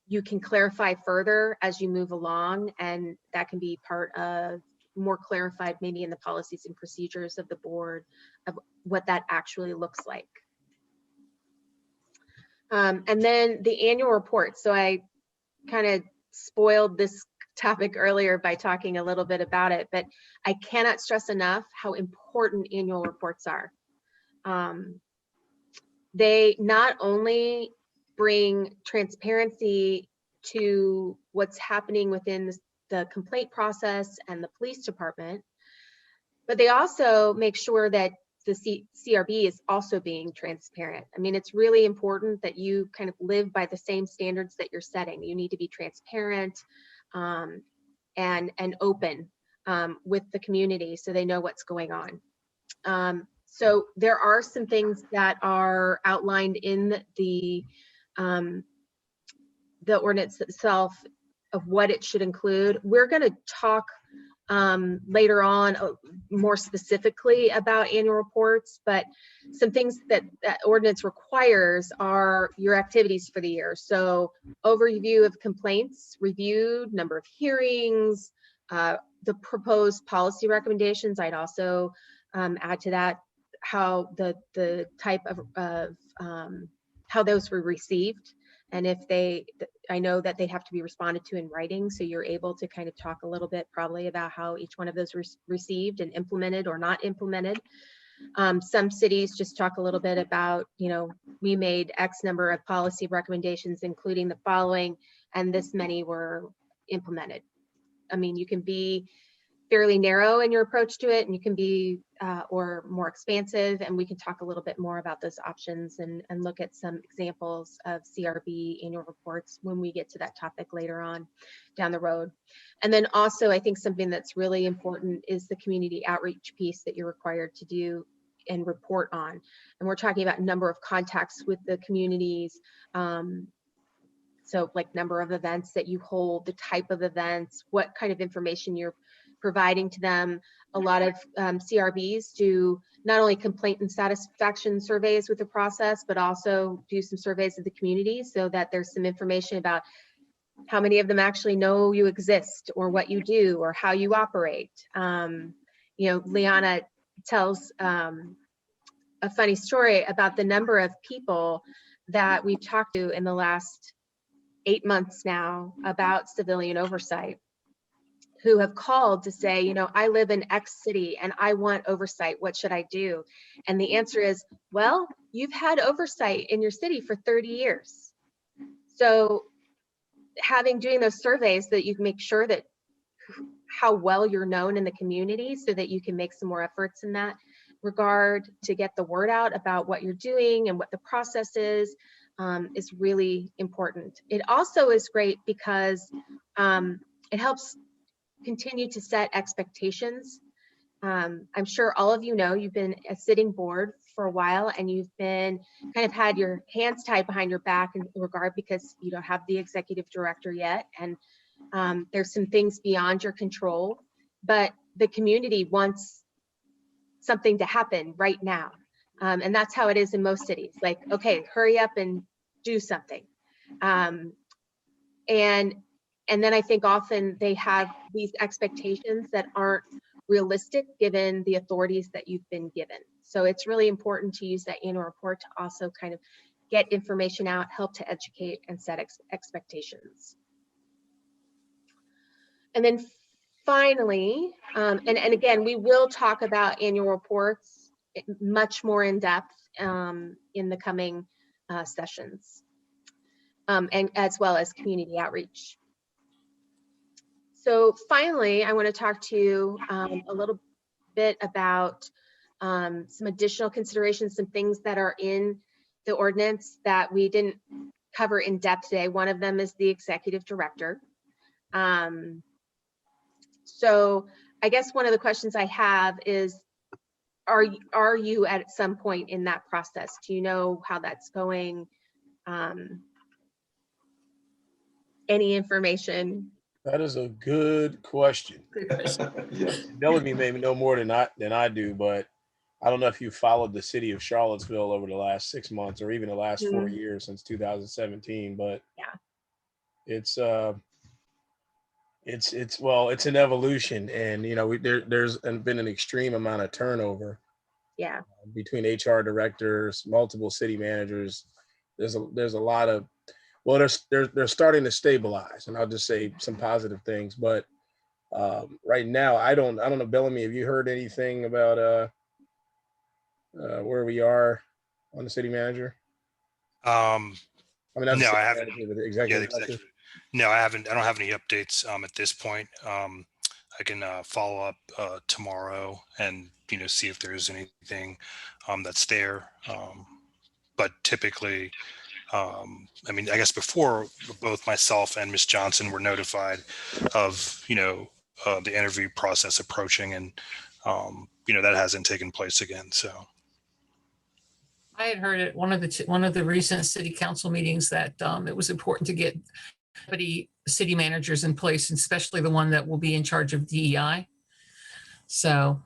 you can clarify further as you move along, and that can be part of more clarified maybe in the policies and procedures of the board of what that actually looks like. And then the annual report. So I kind of spoiled this topic earlier by talking a little bit about it, but I cannot stress enough how important annual reports are. They not only bring transparency to what's happening within the complaint process and the police department, but they also make sure that the CRB is also being transparent. I mean, it's really important that you kind of live by the same standards that you're setting. You need to be transparent and open with the community so they know what's going on. So there are some things that are outlined in the ordinance itself of what it should include. We're going to talk later on more specifically about annual reports, but some things that ordinance requires are your activities for the year. So overview of complaints reviewed, number of hearings, the proposed policy recommendations. I'd also add to that how the type of how those were received. And if I know that they have to be responded to in writing, so you're able to kind of talk a little bit probably about how each one of those received and implemented or not implemented. Some cities just talk a little bit about, we made X number of policy recommendations, including the following, and this many were implemented. I mean, you can be fairly narrow in your approach to it, and you can be or more expansive, and we can talk a little bit more about those options and look at some examples of CRB annual reports when we get to that topic later on down the road. And then also, I think something that's really important is the community outreach piece that you're required to do and report on. And we're talking about number of contacts with the communities. So like number of events that you hold, the type of events, what kind of information you're providing to them. A lot of CRBs do not only complaint and satisfaction surveys with the process, but also do some surveys of the community so that there's some information about how many of them actually know you exist or what you do or how you operate. Liana tells a funny story about the number of people that we've talked to in the last 8 months now about civilian oversight, who have called to say, I live in X city and I want oversight. What should I do? And the answer is, well, you've had oversight in your city for 30 years. So doing those surveys that you can make sure that how well you're known in the community so that you can make some more efforts in that regard to get the word out about what you're doing and what the process is really important. It also is great because it helps continue to set expectations. I'm sure all of you know you've been a sitting board for a while and you've been kind of had your hands tied behind your back in regard because you don't have the executive director yet. And there's some things beyond your control, but the community wants something to happen right now. And that's how it is in most cities. Like, okay, hurry up and do something. And then I think often they have these expectations that aren't realistic given the authorities that you've been given. So it's really important to use that annual report to also kind of get information out, help to educate and set expectations. And then finally, and again, we will talk about annual reports much more in depth in the coming sessions, and as well as community outreach. So finally, I want to talk to you a little bit about some additional considerations, some things that are in the ordinance that we didn't cover in depth today. One of them is the executive director. So I guess one of the questions I have is, are you at some point in that process? Do you know how that's going? Any information? That is a good question. Yes. Bellamy may know more than I do, but I don't know if you followed the city of Charlottesville over the last 6 months or even the last 4 years since 2017. But yeah, it's an evolution, and there's been an extreme amount of turnover. Yeah. Between HR directors, multiple city managers, there's a lot of, well, they're starting to stabilize, and I'll just say some positive things. But right now, I don't know, Bellamy, have you heard anything about where we are on the city manager? No, I haven't. No, I haven't. I don't have any updates at this point. I can follow up tomorrow and see if there's anything that's there. But typically, I guess before, both myself and Ms. Johnson were notified of the interview process approaching, and that hasn't taken place again. So I had heard at one of the recent city council meetings that it was important to get city managers in place, especially the one that will be in charge of DEI. So,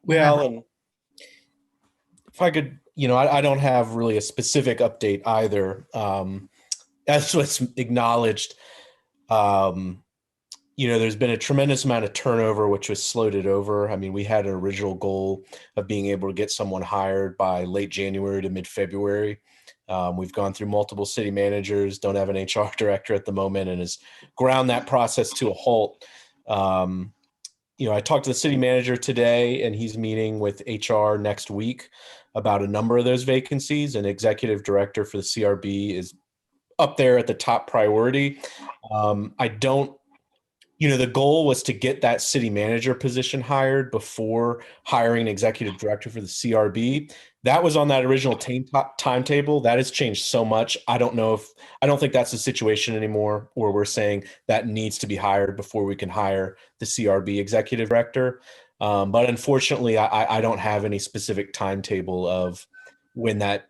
Well, and if I could, I don't have really a specific update either. As what's acknowledged, there's been a tremendous amount of turnover, which has slowed it over. I mean, we had an original goal of being able to get someone hired by late January to mid-February. We've gone through multiple city managers, don't have an HR director at the moment, and has ground that process to a halt. I talked to the city manager today, and he's meeting with HR next week about a number of those vacancies, and executive director for the CRB is up there at the top priority. The goal was to get that city manager position hired before hiring an executive director for the CRB. That was on that original timetable. That has changed so much. I don't think that's the situation anymore, where we're saying that needs to be hired before we can hire the CRB executive director. But unfortunately, I don't have any specific timetable of when that,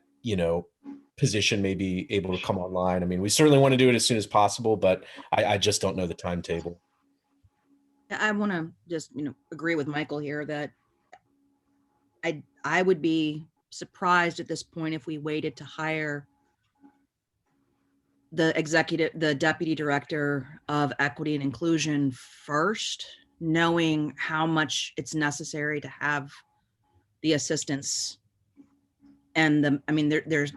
position may be able to come online. I mean, we certainly want to do it as soon as possible, but I just don't know the timetable. I want to just, agree with Michael here that I would be surprised at this point if we waited to hire the deputy director of equity and inclusion first, knowing how much it's necessary to have the assistance. And there's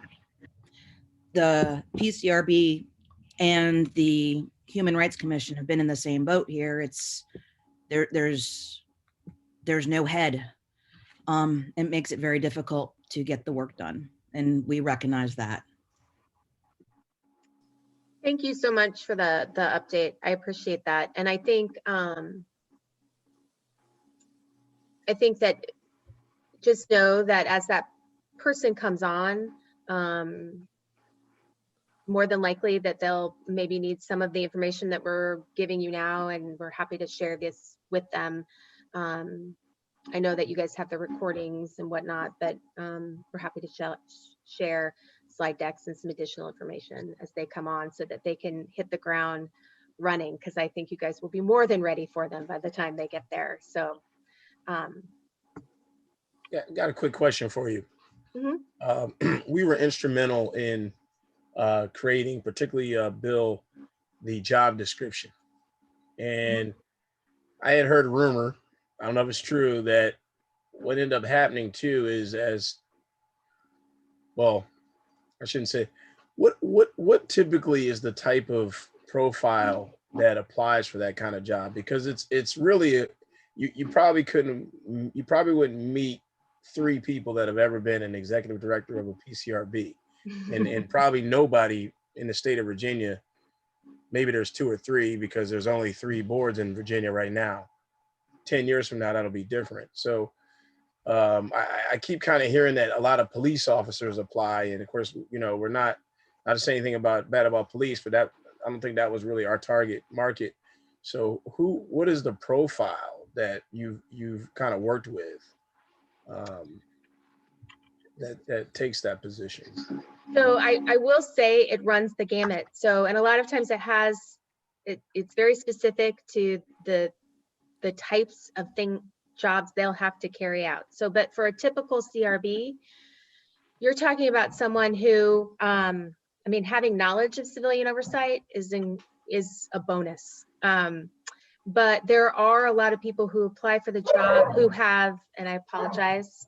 the PCRB and the Human Rights Commission have been in the same boat here. There's no head. It makes it very difficult to get the work done, and we recognize that. Thank you so much for the update. I appreciate that. And I think that just know that as that person comes on, more than likely that they'll maybe need some of the information that we're giving you now, and we're happy to share this with them. I know that you guys have the recordings and whatnot, but we're happy to share slide decks and some additional information as they come on so that they can hit the ground running, because I think you guys will be more than ready for them by the time they get there. So yeah, got a quick question for you. We were instrumental in creating, particularly Bill, the job description. And I had heard a rumor, I don't know if it's true, that what ended up happening too is, I shouldn't say, what typically is the type of profile that applies for that kind of job? Because it's really, you probably wouldn't meet 3 people that have ever been an executive director of a PCRB, and probably nobody in the state of Virginia. Maybe there's 2 or 3, because there's only 3 boards in Virginia right now. 10 years from now, that'll be different. So I keep kind of hearing that a lot of police officers apply. And of course, we're not to say anything bad about police, but I don't think that was really our target market. So what is the profile that you've kind of worked with that takes that position? So I will say it runs the gamut. So, and a lot of times it's very specific to the types of jobs they'll have to carry out. So, but for a typical CRB, you're talking about someone who, having knowledge of civilian oversight is a bonus. But there are a lot of people who apply for the job who have, and I apologize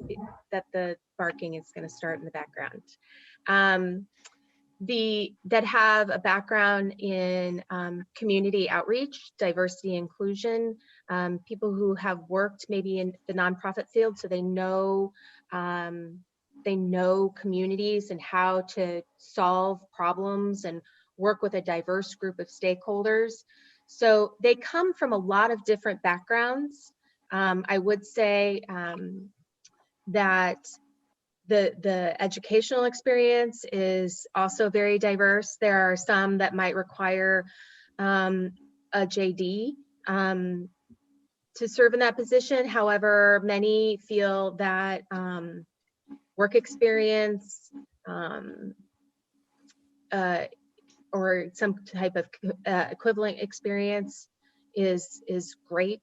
that the barking is going to start in the background, that have a background in community outreach, diversity, inclusion, people who have worked maybe in the nonprofit field, so they know communities and how to solve problems and work with a diverse group of stakeholders. So they come from a lot of different backgrounds. I would say that the educational experience is also very diverse. There are some that might require a JD to serve in that position. However, many feel that work experience or some type of equivalent experience is great.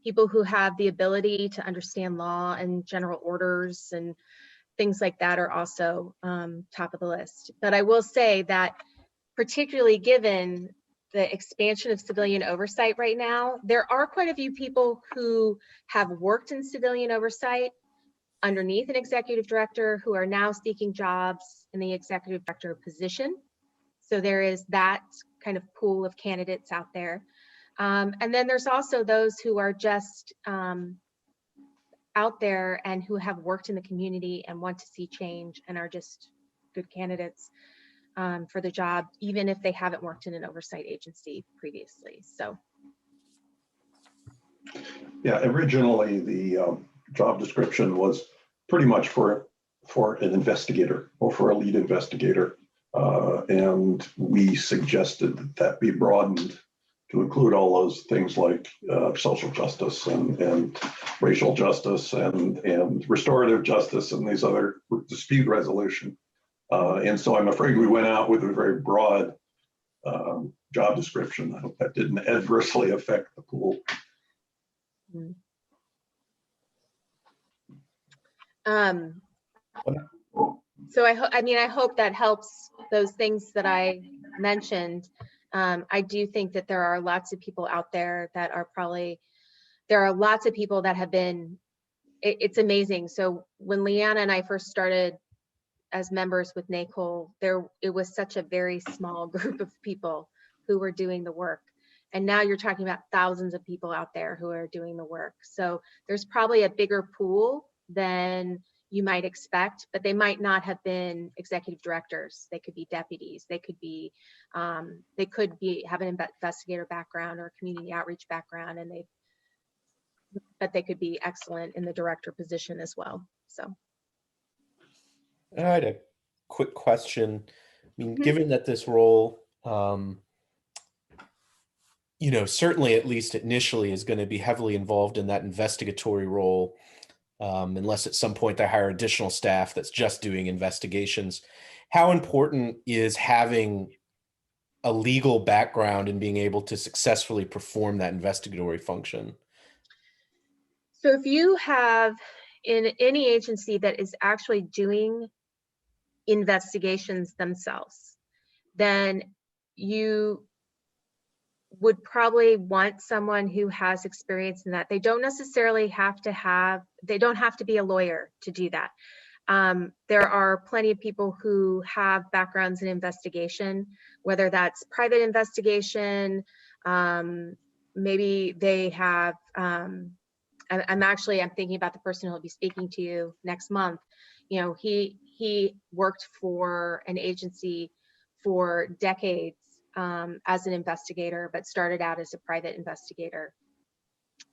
people who have the ability to understand law and general orders and things like that are also top of the list. But I will say that particularly given the expansion of civilian oversight right now, there are quite a few people who have worked in civilian oversight underneath an executive director who are now seeking jobs in the executive director position. So there is that kind of pool of candidates out there. And then there's also those who are just out there and who have worked in the community and want to see change and are just good candidates for the job, even if they haven't worked in an oversight agency previously. So. Yeah, originally the job description was pretty much for an investigator or for a lead investigator. And we suggested that that be broadened to include all those things like social justice and racial justice and restorative justice and these other dispute resolution. And so I'm afraid we went out with a very broad job description. I hope that didn't adversely affect the pool. So I hope that helps those things that I mentioned. I do think that there are lots of people out there that are there are lots of people that have been, it's amazing. So when Leanna and I first started as members with NACOL, it was such a very small group of people who were doing the work. And now you're talking about thousands of people out there who are doing the work. So there's probably a bigger pool than you might expect, but they might not have been executive directors. They could be deputies. They could have an investigator background or a community outreach background, but they could be excellent in the director position as well. So. I had a quick question. I mean, given that this role, certainly at least initially is going to be heavily involved in that investigatory role, unless at some point they hire additional staff that's just doing investigations. How important is having a legal background and being able to successfully perform that investigatory function? So if you have in any agency that is actually doing investigations themselves, then you would probably want someone who has experience in that. They don't necessarily have to be a lawyer to do that. There are plenty of people who have backgrounds in investigation, whether that's private investigation, maybe they have, I'm thinking about the person who'll be speaking to you next month. He worked for an agency for decades as an investigator, but started out as a private investigator.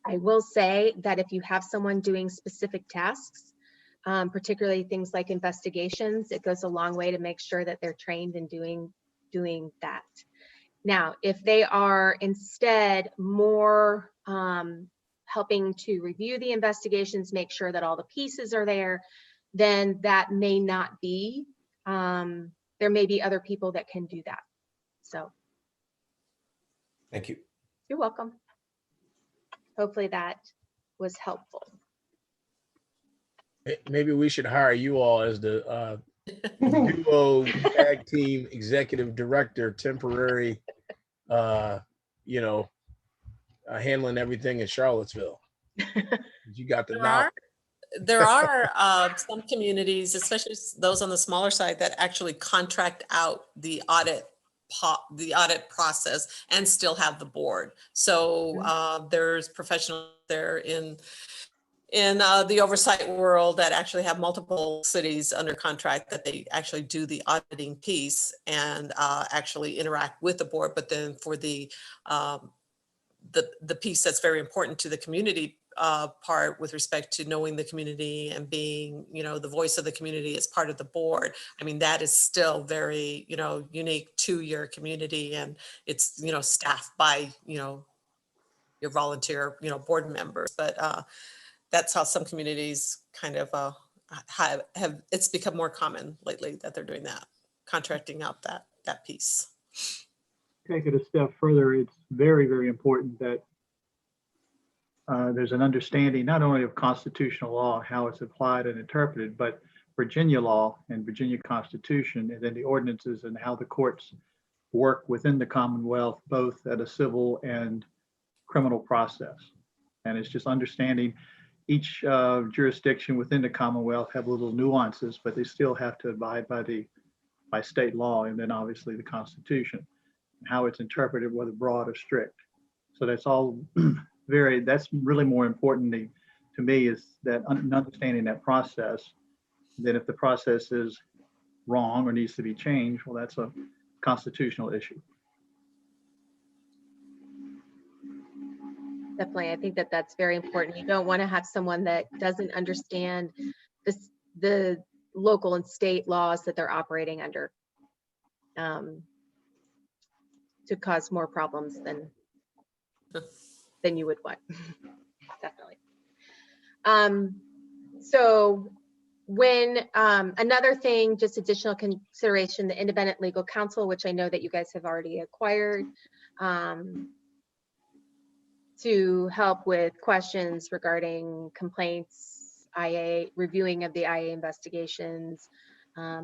I will say that if you have someone doing specific tasks, particularly things like investigations, it goes a long way to make sure that they're trained in doing that. Now, if they are instead more helping to review the investigations, make sure that all the pieces are there, then that may not be, there may be other people that can do that. So. Thank you. You're welcome. Hopefully that was helpful. Maybe we should hire you all as the duo tag team executive director, temporary, handling everything in Charlottesville. You got the knowledge. There are some communities, especially those on the smaller side, that actually contract out the audit process and still have the board. So there's professionals there in the oversight world that actually have multiple cities under contract that they actually do the auditing piece and actually interact with the board. But then for the piece that's very important to the community part with respect to knowing the community and being, the voice of the community as part of the board. I mean, that is still very, unique to your community, and it's, staffed by, your volunteer, board members. But that's how some communities kind of have, it's become more common lately that they're doing that, contracting out that piece. Take it a step further, it's very, very important that there's an understanding not only of constitutional law, how it's applied and interpreted, but Virginia law and Virginia Constitution, and then the ordinances and how the courts work within the Commonwealth, both at a civil and criminal process. And it's just understanding each jurisdiction within the Commonwealth have little nuances, but they still have to abide by state law, and then obviously the Constitution, and how it's interpreted, whether broad or strict. So that's all that's really more important to me, is that understanding that process. Then if the process is wrong or needs to be changed, well, that's a constitutional issue. Definitely. I think that that's very important. You don't want to have someone that doesn't understand the local and state laws that they're operating under, to cause more problems than you would want. Definitely. So when another thing, just additional consideration, the independent legal counsel, which I know that you guys have already acquired, to help with questions regarding complaints, IA, reviewing of the IA investigations,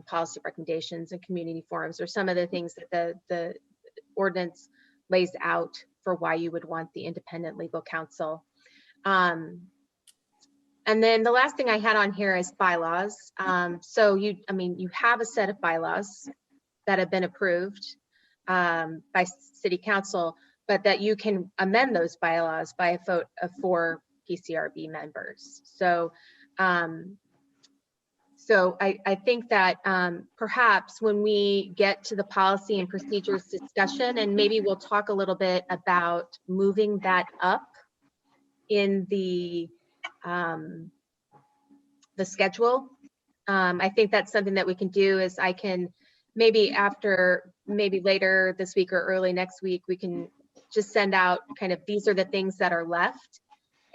policy recommendations, and community forums, or some of the things that the ordinance lays out for why you would want the independent legal counsel. And then the last thing I had on here is bylaws. So you have a set of bylaws that have been approved by City Council, but that you can amend those bylaws by a vote of 4 PCRB members. So, I think that perhaps when we get to the policy and procedures discussion, and maybe we'll talk a little bit about moving that up in the schedule. I think that's something that we can do. Is I can maybe later this week or early next week, we can just send out kind of, these are the things that are left,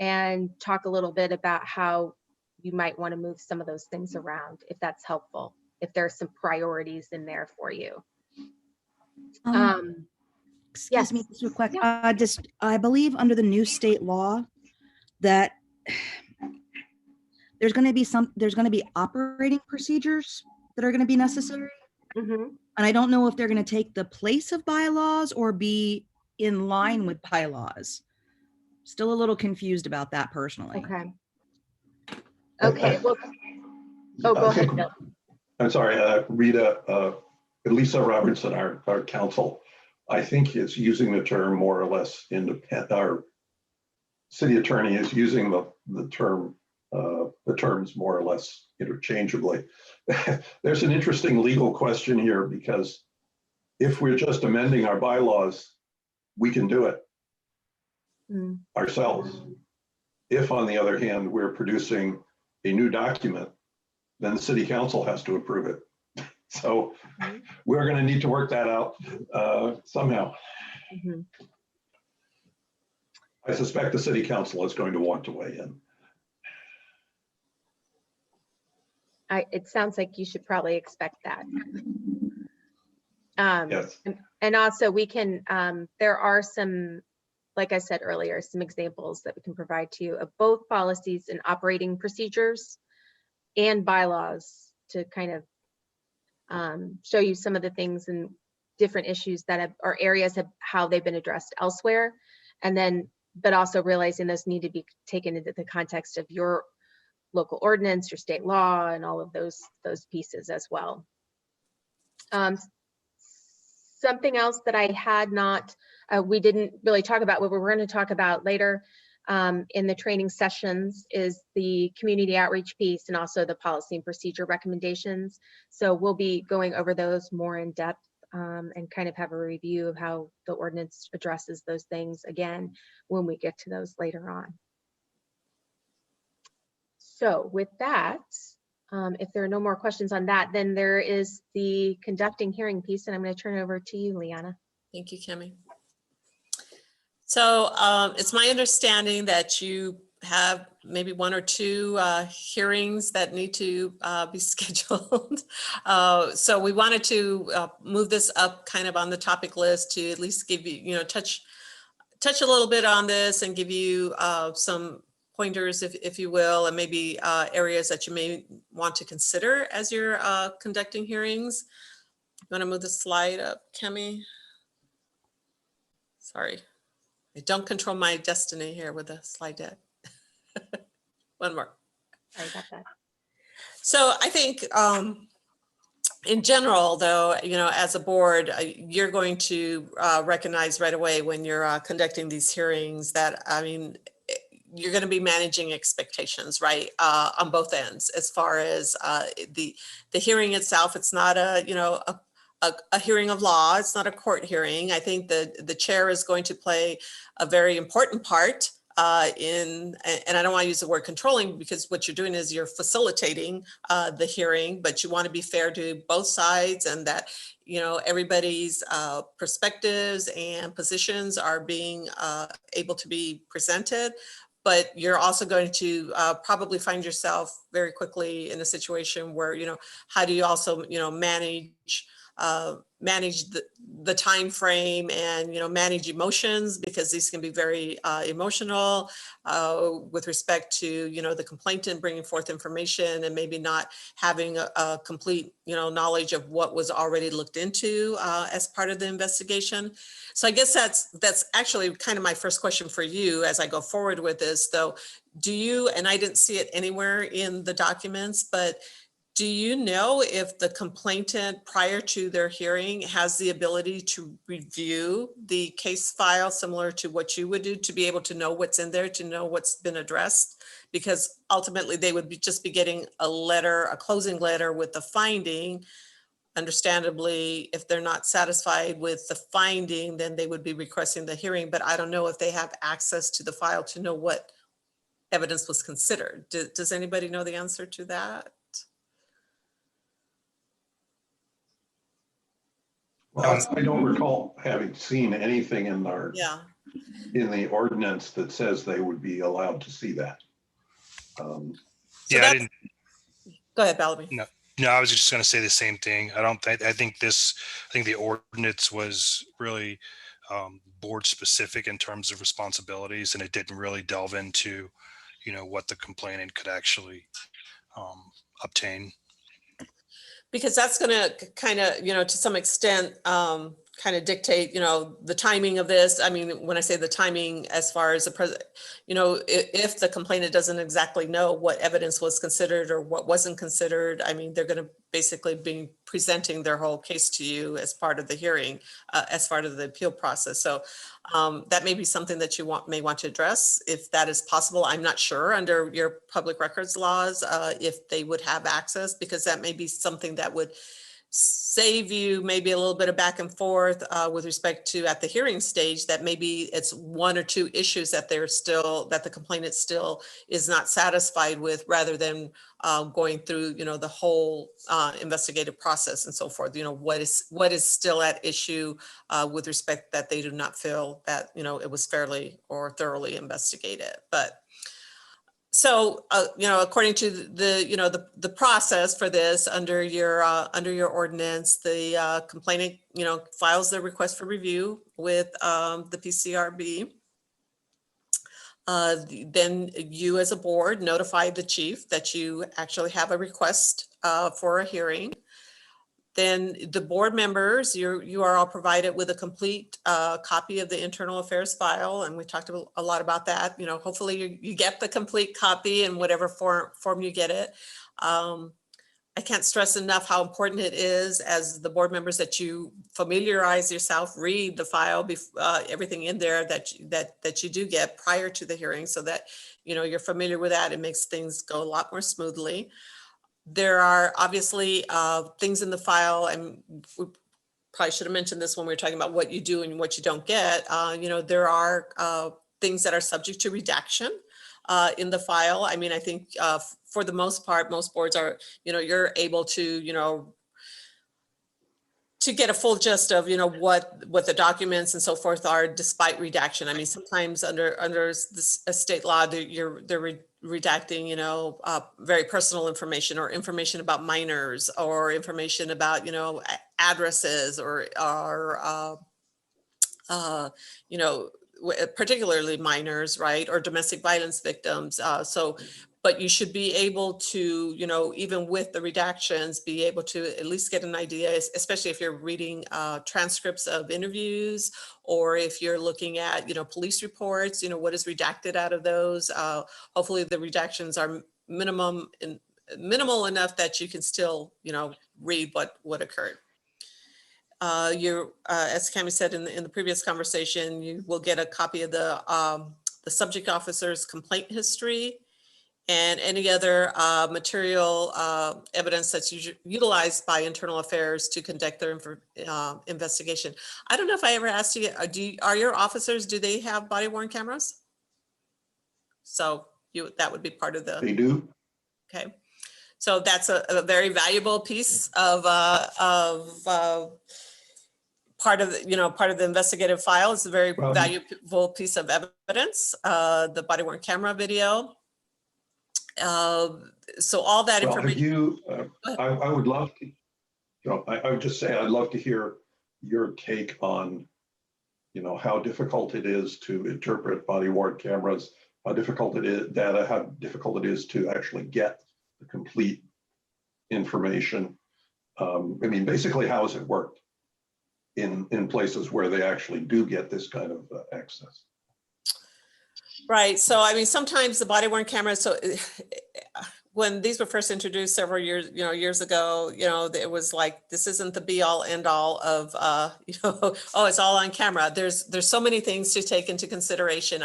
and talk a little bit about how you might want to move some of those things around, if that's helpful, if there's some priorities in there for you. Excuse me, just real quick. I believe under the new state law that there's going to be operating procedures that are going to be necessary. Mm-hmm. And I don't know if they're going to take the place of bylaws or be in line with bylaws. Still a little confused about that personally. Okay. Well, go ahead, Bill. I'm sorry, Rita, Lisa Robertson, our counsel, I think is using the term more or less independent. Our city attorney is using the terms more or less interchangeably. There's an interesting legal question here, because if we're just amending our bylaws, we can do it ourselves. If, on the other hand, we're producing a new document, then the city council has to approve it. So we're going to need to work that out somehow. Mm-hmm. I suspect the city council is going to want to weigh in. It sounds like you should probably expect that. Yes. And also we can, there are some, like I said earlier, some examples that we can provide to you of both policies and operating procedures and bylaws to kind of show you some of the things and different issues that or areas of how they've been addressed elsewhere. And then, but also realizing those need to be taken into the context of your local ordinance, your state law, and all of those pieces as well. Something else that I had not, we didn't really talk about, what we're going to talk about later in the training sessions is the community outreach piece and also the policy and procedure recommendations. So we'll be going over those more in depth and kind of have a review of how the ordinance addresses those things again when we get to those later on. So with that, if there are no more questions on that, then there is the conducting hearing piece, and I'm going to turn it over to you, Liana. Thank you, Kimmy. So it's my understanding that you have maybe 1 or 2 hearings that need to be scheduled. So we wanted to move this up kind of on the topic list to at least give you, touch touch a little bit on this and give you some pointers, if you will, and maybe areas that you may want to consider as you're conducting hearings. You want to move the slide up, Kemi? Sorry, I don't control my destiny here with the slide deck. One more. Sorry about that. So I think in general, though, you know, as a board, you're going to recognize right away when you're conducting these hearings that, I mean, you're going to be managing expectations, right, on both ends. As far as the hearing itself, it's not a, you know, a hearing of law. It's not a court hearing. I think the chair is going to play a very important part and I don't want to use the word controlling, because what you're doing is you're facilitating the hearing, but you want to be fair to both sides, and that, you know, everybody's perspectives and positions are being able to be presented. But you're also going to probably find yourself very quickly in a situation where, you know, how do you also, you know, manage the time frame and, you know, manage emotions, because these can be very emotional with respect to, you know, the complainant bringing forth information and maybe not having a complete, you know, knowledge of what was already looked into as part of the investigation. So I guess that's actually kind of my first question for you as I go forward with this, though. Do you, and I didn't see it anywhere in the documents, but do you know if the complainant prior to their hearing has the ability to review the case file similar to what you would do, to be able to know what's in there, to know what's been addressed? Because ultimately they would just be getting a letter, a closing letter with the finding. Understandably, if they're not satisfied with the finding, then they would be requesting the hearing, but I don't know if they have access to the file to know what evidence was considered. Does anybody know the answer to that? Well, I don't recall having seen anything in our, Yeah. in the ordinance that says they would be allowed to see that. So Yeah, I didn't. Go ahead, Bellamy. No, I was just going to say the same thing. I think the ordinance was really board specific in terms of responsibilities, and it didn't really delve into, you know, what the complainant could actually obtain. Because that's going to kind of, you know, to some extent, kind of dictate, you know, the timing of this. I mean, when I say the timing, as far as the president, you know, if the complainant doesn't exactly know what evidence was considered or what wasn't considered, I mean, they're going to basically be presenting their whole case to you as part of the hearing, as part of the appeal process. So that may be something that you may want to address if that is possible. I'm not sure under your public records laws if they would have access, because that may be something that would save you maybe a little bit of back and forth with respect to at the hearing stage, that maybe it's one or two issues that the complainant still is not satisfied with, rather than going through, you know, the whole investigative process and so forth. You know, what is still at issue with respect that they do not feel that, you know, it was fairly or thoroughly investigated. But so, you know, according to the process for this under your ordinance, the complainant, you know, files the request for review with the PCRB. Then you as a board notify the chief that you actually have a request for a hearing. Then the board members, you are all provided with a complete copy of the internal affairs file. And we talked a lot about that. You know, hopefully you get the complete copy in whatever form you get it. I can't stress enough how important it is as the board members that you familiarize yourself, read the file, everything in there that you do get prior to the hearing, so that, you know, you're familiar with that. It makes things go a lot more smoothly. There are obviously things in the file, and we probably should have mentioned this when we were talking about what you do and what you don't get. You know, there are things that are subject to redaction in the file. I mean, I think for the most part, most boards are, you know, you're able to, you know, to get a full gist of, you know, what the documents and so forth are, despite redaction. I mean, sometimes under this state law, they're redacting, you know, very personal information, or information about minors, or information about, you know, addresses, or you know, particularly minors, right, or domestic violence victims. But you should be able to, even with the redactions, be able to at least get an idea, especially if you're reading transcripts of interviews, or if you're looking at, police reports, what is redacted out of those. Hopefully the redactions are minimal enough that you can still, read what occurred. As Cami said in the previous conversation, you will get a copy of the subject officer's complaint history and any other material evidence that's utilized by internal affairs to conduct their investigation. I don't know if I ever asked you, are your officers, do they have body worn cameras? So that would be part of They do. okay. So that's a very valuable piece of part of the investigative file. Is a very valuable piece of evidence. The body worn camera video. So all that information. I would love to, I would just say I'd love to hear your take on, how difficult it is to interpret body worn cameras, how difficult it is, how difficult it is to actually get the complete information. Basically, how has it worked in places where they actually do get this kind of access? Right. So, sometimes the body worn cameras, so when these were first introduced several years ago, it was like, this isn't the be all end all of, oh, it's all on camera. There's so many things to take into consideration.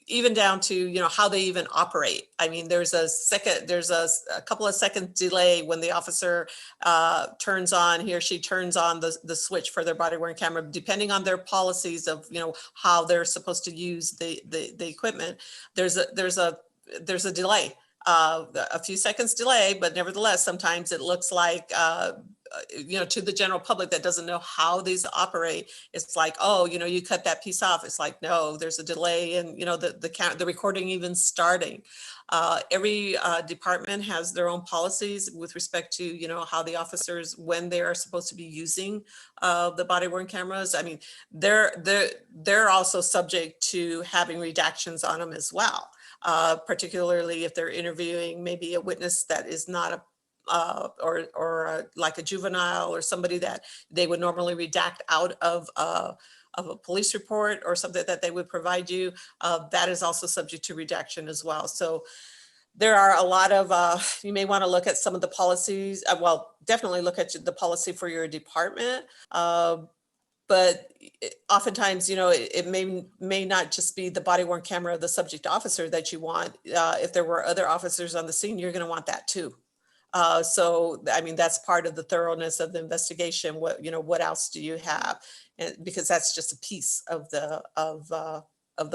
Even down to, how they even operate. There's a couple of seconds delay when the officer he or she turns on the switch for their body worn camera, depending on their policies of, how they're supposed to use the equipment. There's a delay. A few seconds delay, but nevertheless, sometimes it looks like, to the general public that doesn't know how these operate, it's like, oh, you cut that piece off. It's like, no, there's a delay in, the recording even starting. Every department has their own policies with respect to, how the officers, when they are supposed to be using the body worn cameras. They're also subject to having redactions on them as well. Particularly if they're interviewing maybe a witness that is not like a juvenile or somebody that they would normally redact out of a police report or something that they would provide you, that is also subject to redaction as well. So there are a lot of, you may want to look at some of the policies, definitely look at the policy for your department. But oftentimes, it may not just be the body worn camera of the subject officer that you want. If there were other officers on the scene, you're going to want that too. So, that's part of the thoroughness of the investigation. What else do you have? And because that's just a piece of the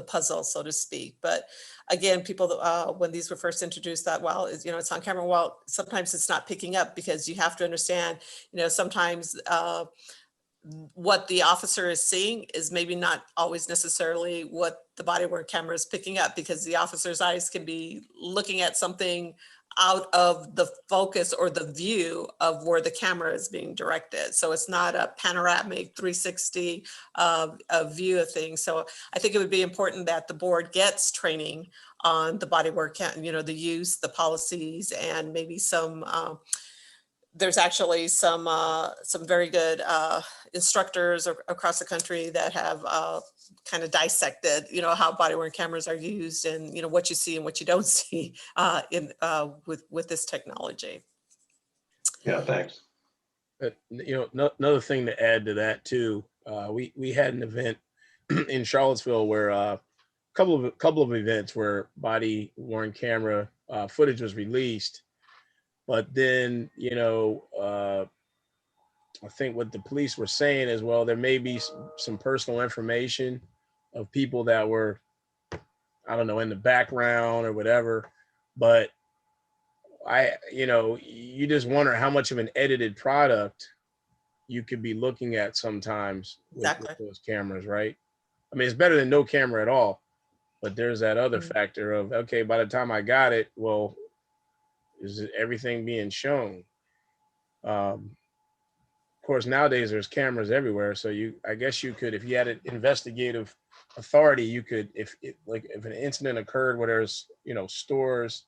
puzzle, so to speak. But again, people, when these were first introduced, thought, well, it's on camera. Well, sometimes it's not picking up, because you have to understand, sometimes what the officer is seeing is maybe not always necessarily what the body worn camera is picking up, because the officer's eyes can be looking at something out of the focus or the view of where the camera is being directed. So it's not a panoramic 360 view of things. So I think it would be important that the board gets training on the body worn camera, the use, the policies, and maybe there's actually some very good instructors across the country that have kind of dissected, how body worn cameras are used, and what you see and what you don't see with this technology. Yeah, thanks. But another thing to add to that too, we had an event in Charlottesville where a couple of events where body worn camera footage was released. But then, I think what the police were saying is, well, there may be some personal information of people that were, I don't know, in the background or whatever. But you just wonder how much of an edited product you could be looking at sometimes with those cameras, right? It's better than no camera at all. But there's that other factor of, okay, by the time I got it, well, is everything being shown? Of course, nowadays there's cameras everywhere, so I guess you could, if you had an investigative authority, you could, if an incident occurred where there's, stores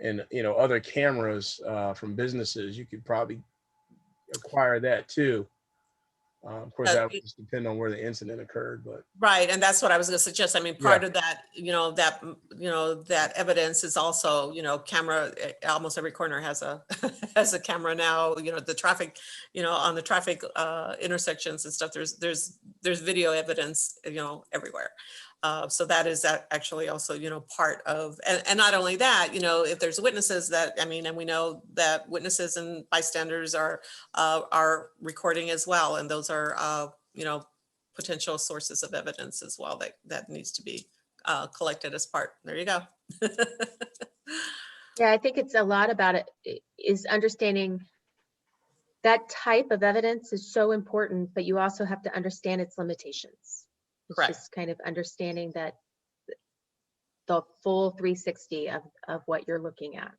and, other cameras from businesses, you could probably acquire that too. Of course, that would just depend on where the incident occurred, but Right, and that's what I was gonna suggest. I mean, Yeah. part of that, that evidence is also, camera, almost every corner has a, has a camera now, the traffic, on the traffic intersections and stuff, there's video evidence, everywhere. So that is actually also, part of, and not only that, if there's witnesses that, I mean, and we know that witnesses and bystanders are recording as well, and those are, potential sources of evidence as well that needs to be collected as part. There you go. Yeah, I think it's a lot about it is understanding that type of evidence is so important, but you also have to understand its limitations. It's Correct. just kind of understanding that the full 360 of what you're looking at.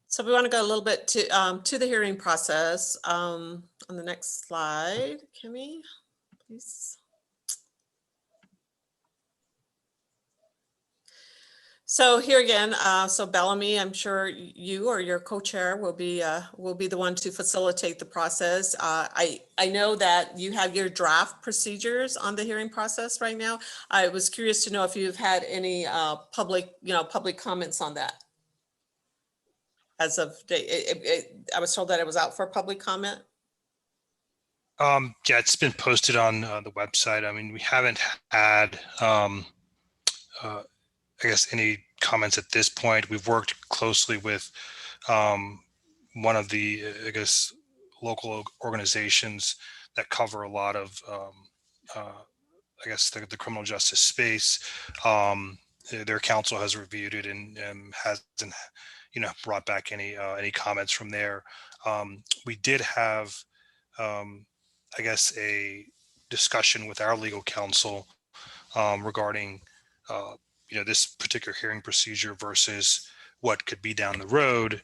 So we want to go a little bit to the hearing process. On the next slide, Kimmy, please. So here again, so Bellamy, I'm sure you or your co-chair will be the one to facilitate the process. I know that you have your draft procedures on the hearing process right now. I was curious to know if you've had any public comments on that. As of date, I was told that it was out for public comment. Yeah, it's been posted on the website. I mean, we haven't had, I guess, any comments at this point. We've worked closely with one of the, I guess, local organizations that cover a lot of, I guess, the criminal justice space. Their counsel has reviewed it and hasn't, brought back any comments from there. We did have, I guess, a discussion with our legal counsel regarding, this particular hearing procedure versus what could be down the road.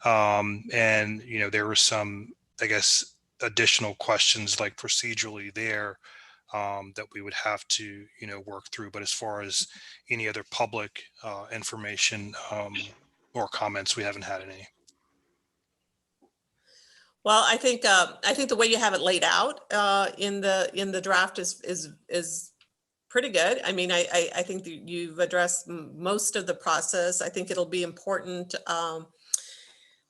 And, there were some, I guess, additional questions like procedurally there that we would have to, work through. But as far as any other public information or comments, we haven't had any. Well, I think the way you have it laid out in the draft is pretty good. I mean, I think that you've addressed most of the process. I think it'll be important,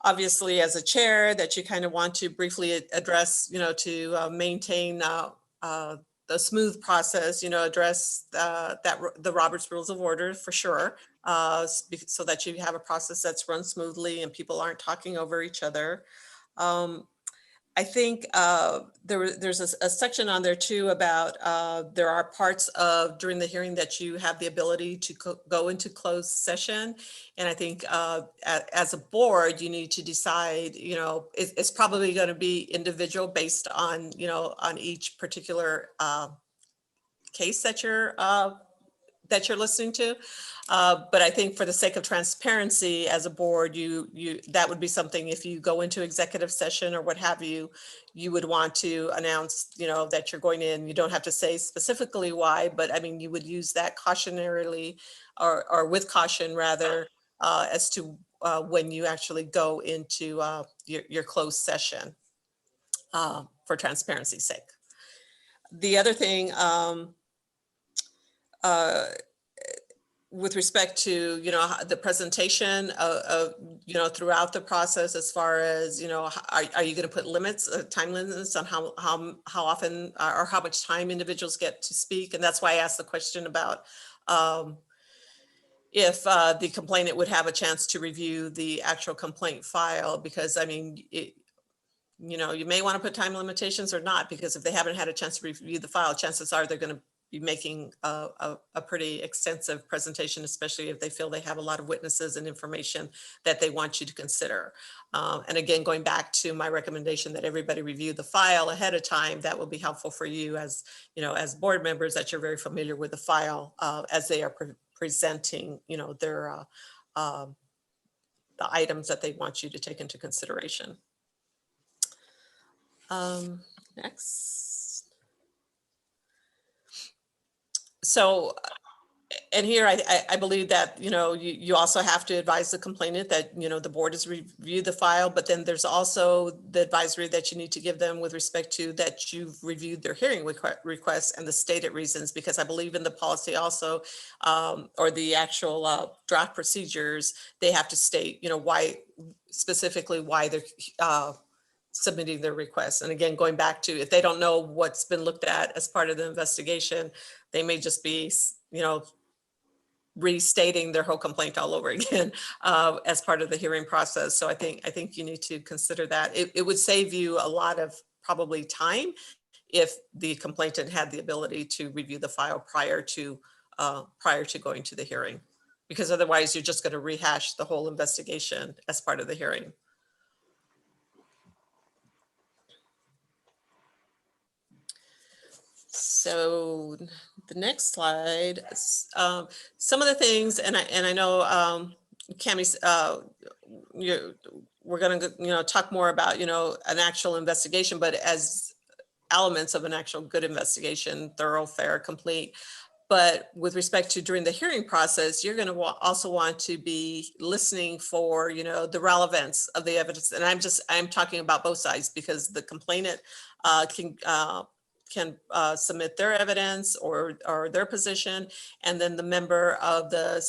obviously, as a chair, that you kind of want to briefly address, to maintain the smooth process, address the Robert's Rules of Order for sure, so that you have a process that's run smoothly and people aren't talking over each other. I think there's a section on there too about there are parts of during the hearing that you have the ability to go into closed session. And I think as a board, you need to decide, it's probably going to be individual based on, on each particular case that you're listening to. But I think for the sake of transparency as a board, that would be something, if you go into executive session or what have you, you would want to announce, that you're going in. You don't have to say specifically why, but I mean, you would use that cautionarily or with caution rather, as to when you actually go into your closed session for transparency's sake. The other thing, with respect to, the presentation of, throughout the process, as far as, are you going to put limits, time limits on how often or how much time individuals get to speak? And that's why I asked the question about if the complainant would have a chance to review the actual complaint file, because I mean, you may want to put time limitations or not, because if they haven't had a chance to review the file, chances are they're going to be making a pretty extensive presentation, especially if they feel they have a lot of witnesses and information that they want you to consider. And again, going back to my recommendation that everybody review the file ahead of time, that will be helpful for you as, as board members, that you're very familiar with the file as they are presenting, their the items that they want you to take into consideration. Next. So, and here I believe that, you also have to advise the complainant that, the board has reviewed the file, but then there's also the advisory that you need to give them with respect to that you've reviewed their hearing requests and the stated reasons, because I believe in the policy also, or the actual draft procedures, they have to state, why, specifically why they're submitting their requests. And again, going back to, if they don't know what's been looked at as part of the investigation, they may just be, restating their whole complaint all over again as part of the hearing process. So I think you need to consider that. It would save you a lot of probably time if the complainant had the ability to review the file prior to going to the hearing, because otherwise you're just going to rehash the whole investigation as part of the hearing. So the next slide, some of the things, and I know Cammie, we're going to talk more about an actual investigation, but as elements of an actual good investigation, thorough, fair, complete. But with respect to during the hearing process, you're going to also want to be listening for the relevance of the evidence, and I'm talking about both sides, because the complainant can submit their evidence or their position, and then the member of the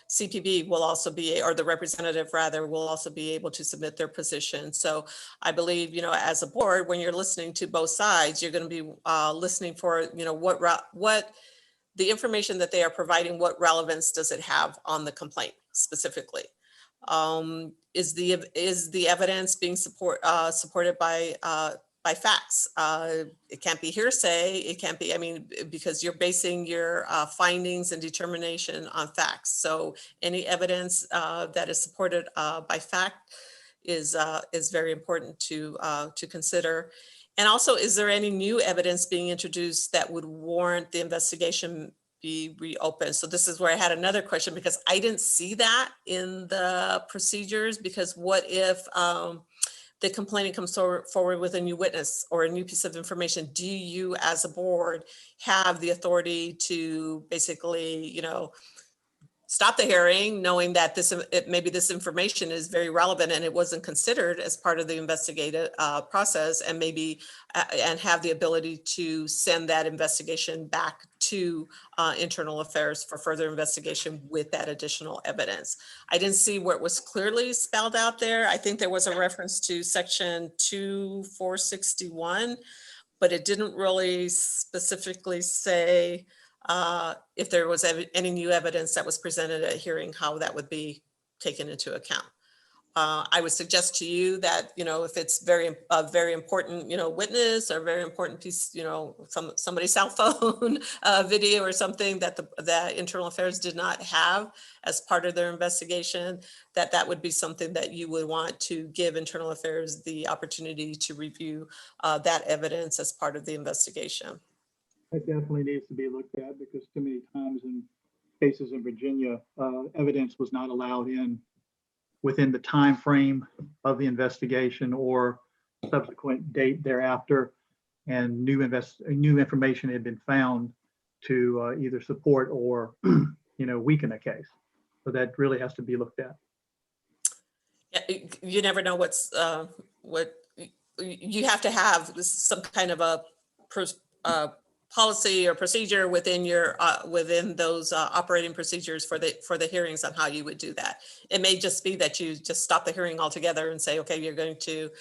CPB will also be, or the representative rather, will also be able to submit their position. So I believe, as a board, when you're listening to both sides, you're going to be listening for, what the information that they are providing, what relevance does it have on the complaint specifically? Is the evidence being supported by facts? It can't be hearsay. It can't be, because you're basing your findings and determination on facts. So any evidence that is supported by fact is very important to consider. And also, is there any new evidence being introduced that would warrant the investigation be reopened? So this is where I had another question, because I didn't see that in the procedures, because what if the complainant comes forward with a new witness or a new piece of information? Do you as a board have the authority to basically, stop the hearing, knowing that maybe this information is very relevant and it wasn't considered as part of the investigative process, and maybe and have the ability to send that investigation back to internal affairs for further investigation with that additional evidence? I didn't see where it was clearly spelled out there. I think there was a reference to section 2461, but it didn't really specifically say if there was any new evidence that was presented at a hearing, how that would be taken into account. I would suggest to you that, if it's very important, witness or very important piece, somebody's cell phone video or something that that Internal Affairs did not have as part of their investigation, that would be something that you would want to give Internal Affairs the opportunity to review that evidence as part of the investigation. That definitely needs to be looked at, because too many times in cases in Virginia, evidence was not allowed in within the time frame of the investigation or subsequent date thereafter, and new information had been found to either support or weaken a case. So that really has to be looked at. Yeah, you never know what you have to have some kind of a policy or procedure within your within those operating procedures for the hearings on how you would do that. It may just be that you just stop the hearing altogether and say, okay, you're going to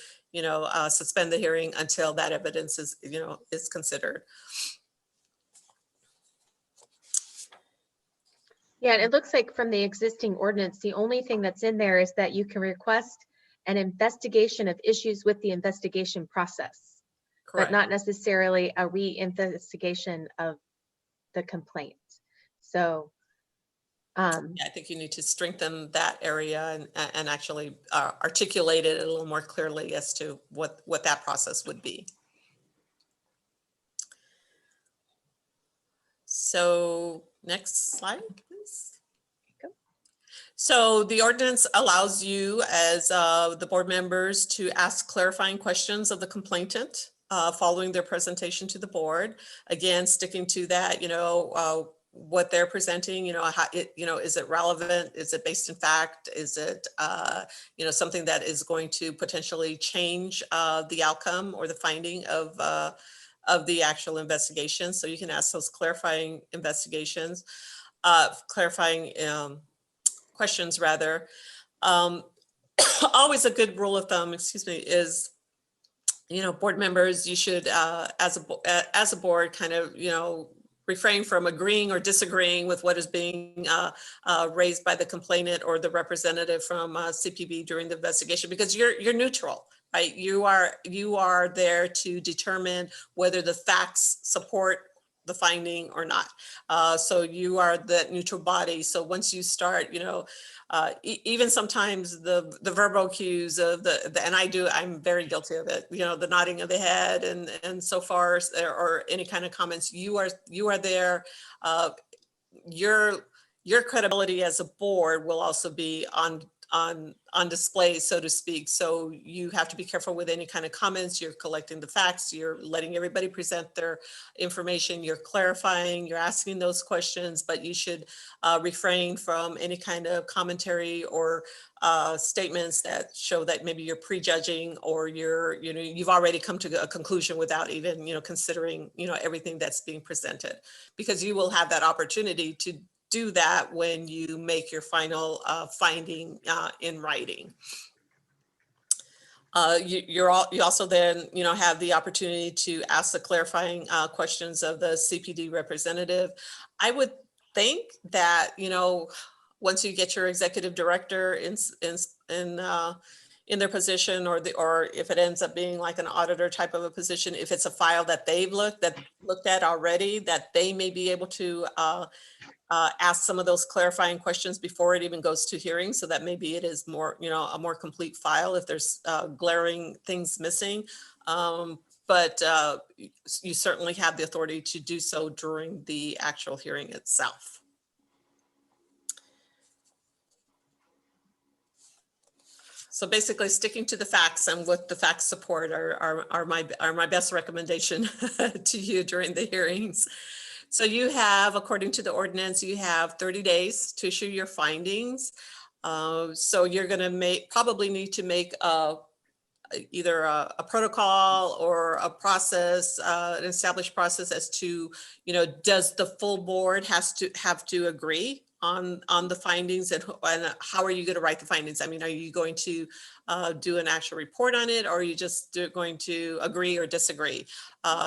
suspend the hearing until that evidence is is considered. Yeah, and it looks like from the existing ordinance, the only thing that's in there is that you can request an investigation of issues with the investigation process. Correct. But not necessarily a re-investigation of the complaint. So yeah, I think you need to strengthen that area and actually articulate it a little more clearly as to what that process would be. So next slide, please. So the ordinance allows you as the board members to ask clarifying questions of the complainant following their presentation to the board. Again, sticking to that, what they're presenting, how it, is it relevant? Is it based in fact? Is it, something that is going to potentially change the outcome or the finding of the actual investigation? So you can ask those clarifying questions rather. Always a good rule of thumb, is, board members, you should, as a board, kind of, refrain from agreeing or disagreeing with what is being raised by the complainant or the representative from CPB during the investigation, because you're neutral, right? You are there to determine whether the facts support the finding or not. So you are that neutral body. So once you start, even sometimes the verbal cues of and I'm very guilty of it, the nodding of the head and so far, or any kind of comments, you are there. Your credibility as a board will also be on display, so to speak. So you have to be careful with any kind of comments. You're collecting the facts, you're letting everybody present their information, you're clarifying, you're asking those questions, but you should refrain from any kind of commentary or statements that show that maybe you're prejudging or you've already come to a conclusion without even, considering, everything that's being presented, because you will have that opportunity to do that when you make your final finding in writing. You also then, have the opportunity to ask the clarifying questions of the CPD representative. I would think that, once you get your executive director in their position, or if it ends up being like an auditor type of a position, if it's a file that they've looked at already, that they may be able to ask some of those clarifying questions before it even goes to hearing, so that maybe it is more, a more complete file if there's glaring things missing. But you certainly have the authority to do so during the actual hearing itself. So basically, sticking to the facts and what the facts support are my best recommendation to you during the hearings. So you have, according to the ordinance, you have 30 days to issue your findings. So you're going to probably need to make either a protocol or a process, an established process as to, does the full board have to agree on the findings, and how are you going to write the findings? I mean, are you going to do an actual report on it, or are you just going to agree or disagree?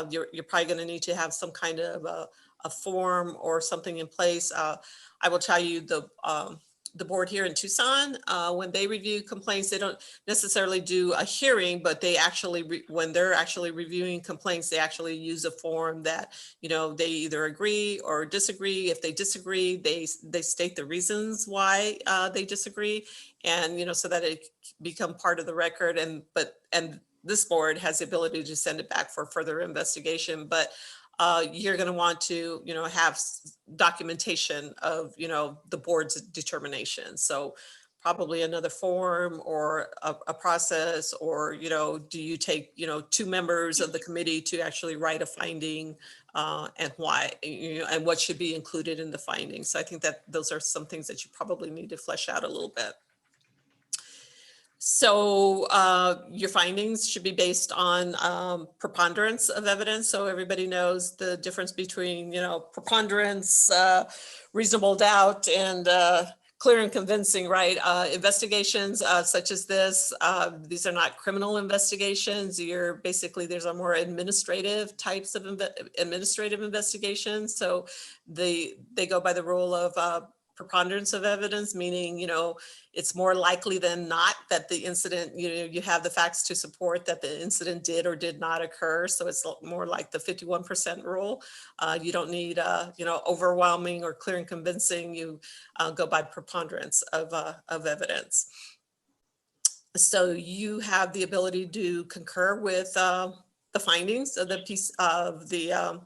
You're probably going to need to have some kind of a form or something in place. I will tell you, the board here in Tucson, when they review complaints, they don't necessarily do a hearing, but they actually, when they're actually reviewing complaints, they actually use a form that, they either agree or disagree. If they disagree, they state the reasons why they disagree, and, so that it become part of the record. And this board has the ability to send it back for further investigation, but you're going to want to, have documentation of, the board's determination. So probably another form or a process, or, do you take, 2 members of the committee to actually write a finding, and why, and what should be included in the findings. So I think that those are some things that you probably need to flesh out a little bit. So your findings should be based on preponderance of evidence. So everybody knows the difference between, preponderance, reasonable doubt, and clear and convincing, right? Investigations such as this, these are not criminal investigations. There's a more administrative types of administrative investigations. So they go by the rule of preponderance of evidence, meaning, it's more likely than not that the incident, you have the facts to support that the incident did or did not occur. So it's more like the 51% rule. You don't need, overwhelming or clear and convincing. You go by preponderance of evidence. So you have the ability to concur with the findings of the piece of the,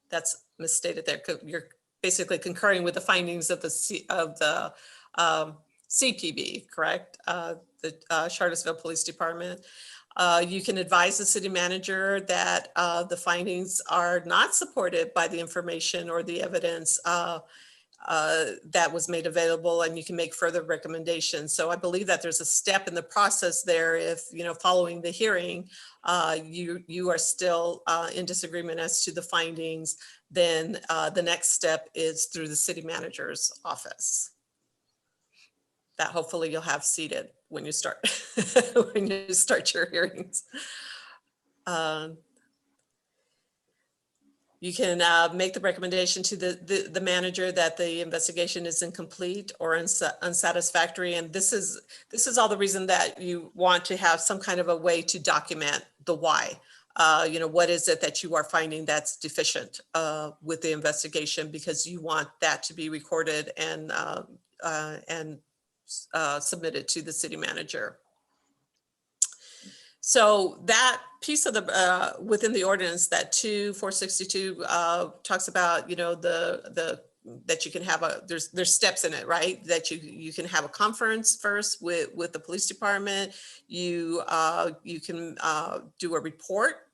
that's misstated there. You're basically concurring with the findings of the CPB, correct? The Charlottesville Police Department. You can advise the city manager that the findings are not supported by the information or the evidence that was made available, and you can make further recommendations. So I believe that there's a step in the process there. If, following the hearing, you are still in disagreement as to the findings, then the next step is through the city manager's office. That hopefully you'll have seated when you start when you start your hearings. You can make the recommendation to the manager that the investigation is incomplete or unsatisfactory. And this is all the reason that you want to have some kind of a way to document the why. What is it that you are finding that's deficient with the investigation, because you want that to be recorded and submitted to the city manager. So that piece of the within the ordinance, that 2462 talks about, that you can have there's steps in it, right? That you can have a conference first with the police department. You can do a report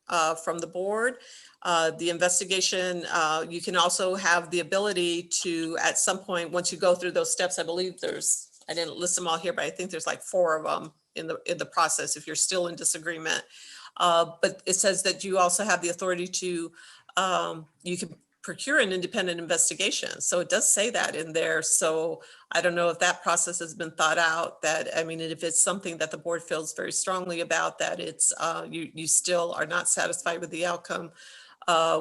from the board. The investigation, you can also have the ability to, at some point, once you go through those steps, I believe I didn't list them all here, but I think there's like 4 of them in the process if you're still in disagreement. But it says that you also have the authority to, you can procure an independent investigation. So it does say that in there. So I don't know if that process has been thought out, if it's something that the board feels very strongly about, that it's, you still are not satisfied with the outcome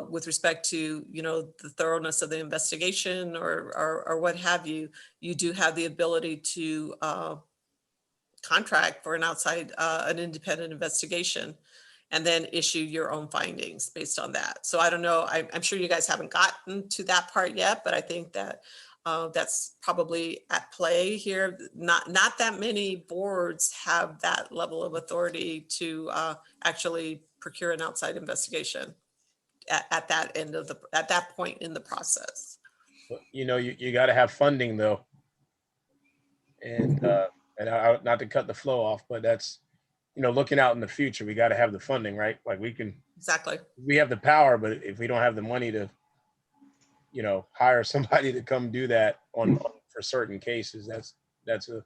with respect to, the thoroughness of the investigation or what have you, you do have the ability to contract for an independent investigation, and then issue your own findings based on that. So I don't know, I'm sure you guys haven't gotten to that part yet, but I think that that's probably at play here. Not that many boards have that level of authority to actually procure an outside investigation at that point in the process. You got to have funding though. And not to cut the flow off, but that's, looking out in the future, we got to have the funding, right? Like Exactly. we have the power, but if we don't have the money to, hire somebody to come do that for certain cases, that's a.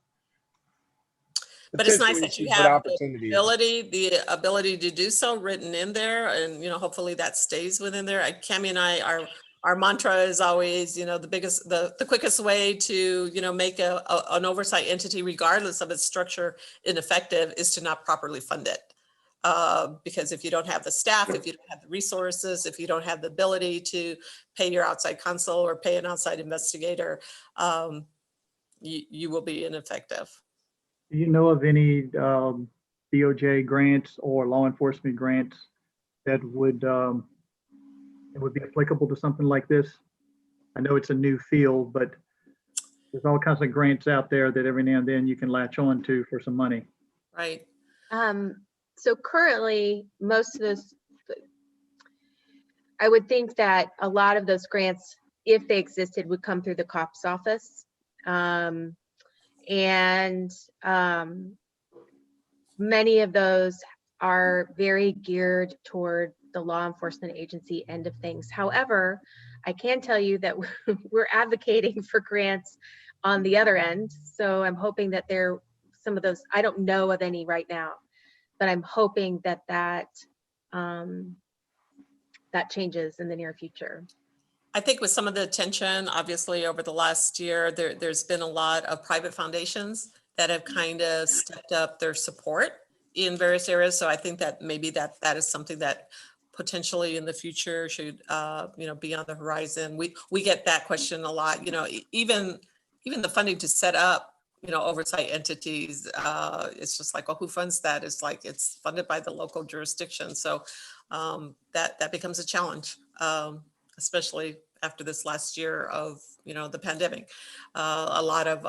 But it's nice that you potentially have opportunity. the ability to do so written in there, and hopefully that stays within there. Cammie and I, our mantra is always, the quickest way to make an oversight entity, regardless of its structure, ineffective, is to not properly fund it. Because if you don't have the staff, if you don't have the resources, if you don't have the ability to pay your outside counsel or pay an outside investigator, you will be ineffective. Do you know of any DOJ grants or law enforcement grants that would be applicable to something like this? I know it's a new field, but there's all kinds of grants out there that every now and then you can latch on to for some money. Right. So currently, most of those, I would think that a lot of those grants, if they existed, would come through the COPS office. Many of those are very geared toward the law enforcement agency end of things. However, I can tell you that we're advocating for grants on the other end. So I'm hoping that some of those, I don't know of any right now, but I'm hoping that changes in the near future. I think with some of the attention, obviously, over the last year, there's been a lot of private foundations that have kind of stepped up their support in various areas. So I think that maybe that is something that potentially in the future should, be on the horizon. We get that question a lot, even the funding to set up, oversight entities. It's just like, well, who funds that? It's like, it's funded by the local jurisdiction. So that becomes a challenge. Especially after this last year of, the pandemic. A lot of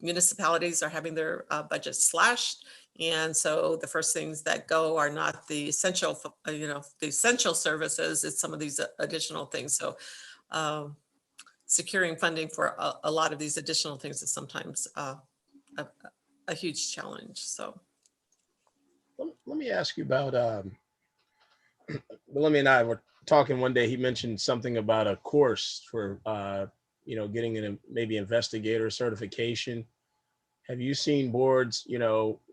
municipalities are having their budgets slashed. And so the first things that go are not the essential, the essential services, it's some of these additional things. So securing funding for a lot of these additional things is sometimes a huge challenge. So. let me ask you about, William and I were talking one day. He mentioned something about a course for, getting maybe investigator certification. Have you seen boards,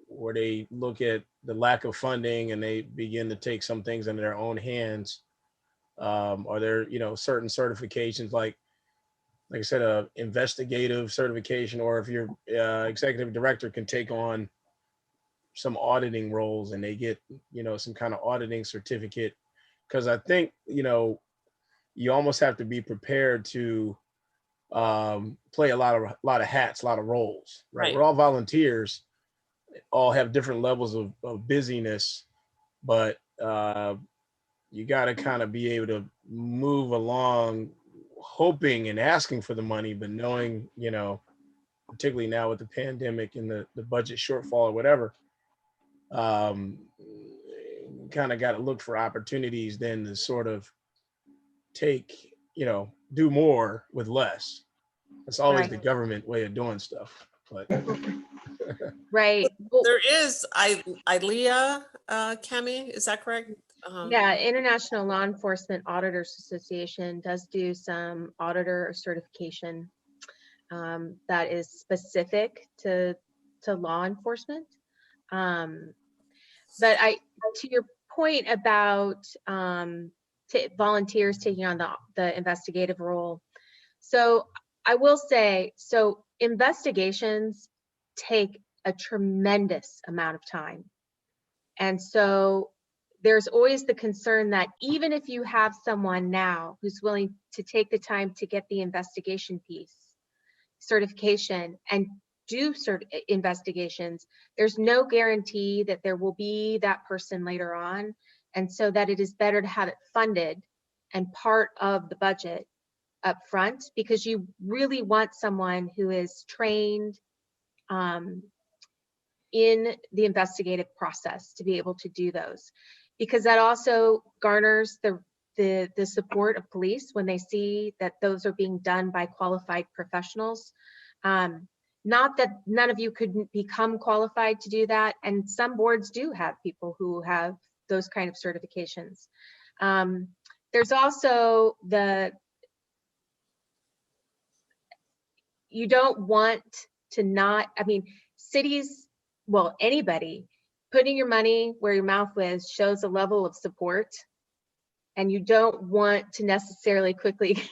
where they look at the lack of funding and they begin to take some things into their own hands? Are there, certain certifications like I said, a investigative certification, or if your executive director can take on some auditing roles and they get, some kind of auditing certificate? Because I think, you almost have to be prepared to play a lot of hats, a lot of roles, right? Right. We're all volunteers, all have different levels of busyness, but you got to kind of be able to move along hoping and asking for the money, but knowing, particularly now with the pandemic and the budget shortfall or whatever, kind of got to look for opportunities then to sort of take, do more with less. That's always Right. the government way of doing stuff. But Right. Well, There is ILEA, Cami, is that correct? yeah, International Law Enforcement Auditors Association does do some auditor certification that is specific to law enforcement. But to your point about volunteers taking on the investigative role, so I will say, so investigations take a tremendous amount of time. And so there's always the concern that even if you have someone now who's willing to take the time to get the investigation piece certification and do investigations, there's no guarantee that there will be that person later on. And so that it is better to have it funded and part of the budget up front, because you really want someone who is trained in the investigative process to be able to do those, because that also garners the support of police when they see that those are being done by qualified professionals. Not that none of you could become qualified to do that, and some boards do have people who have those kind of certifications. There's also you don't want to not, I mean, cities, well, anybody, putting your money where your mouth is shows a level of support, and you don't want to necessarily quickly,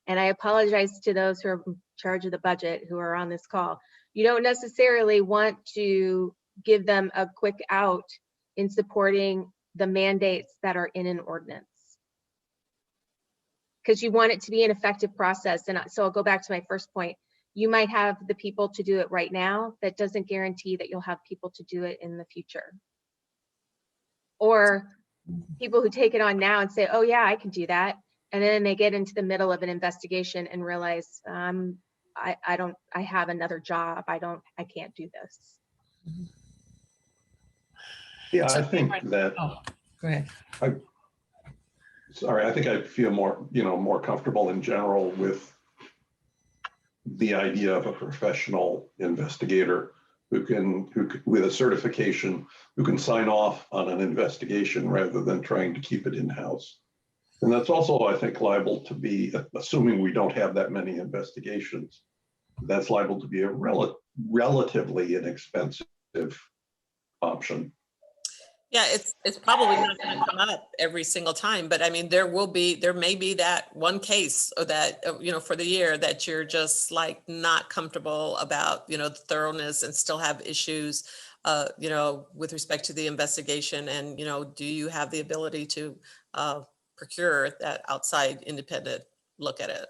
and I apologize to those who are in charge of the budget who are on this call, you don't necessarily want to give them a quick out in supporting the mandates that are in an ordinance, because you want it to be an effective process. And so I'll go back to my first point. You might have the people to do it right now. That doesn't guarantee that you'll have people to do it in the future. Or people who take it on now and say, oh yeah, I can do that. And then they get into the middle of an investigation and realize, I have another job. I can't do this. Yeah, So I think that, Oh, go ahead. I think I feel more comfortable in general with the idea of a professional investigator who with a certification, who can sign off on an investigation rather than trying to keep it in-house. And that's also, I think, liable to be, assuming we don't have that many investigations, that's liable to be a relatively inexpensive option. Yeah, it's probably not going to come up every single time, but I mean, there may be that one case or that, for the year that you're just like not comfortable about, the thoroughness and still have issues, with respect to the investigation. And, do you have the ability to procure that outside independent look at it?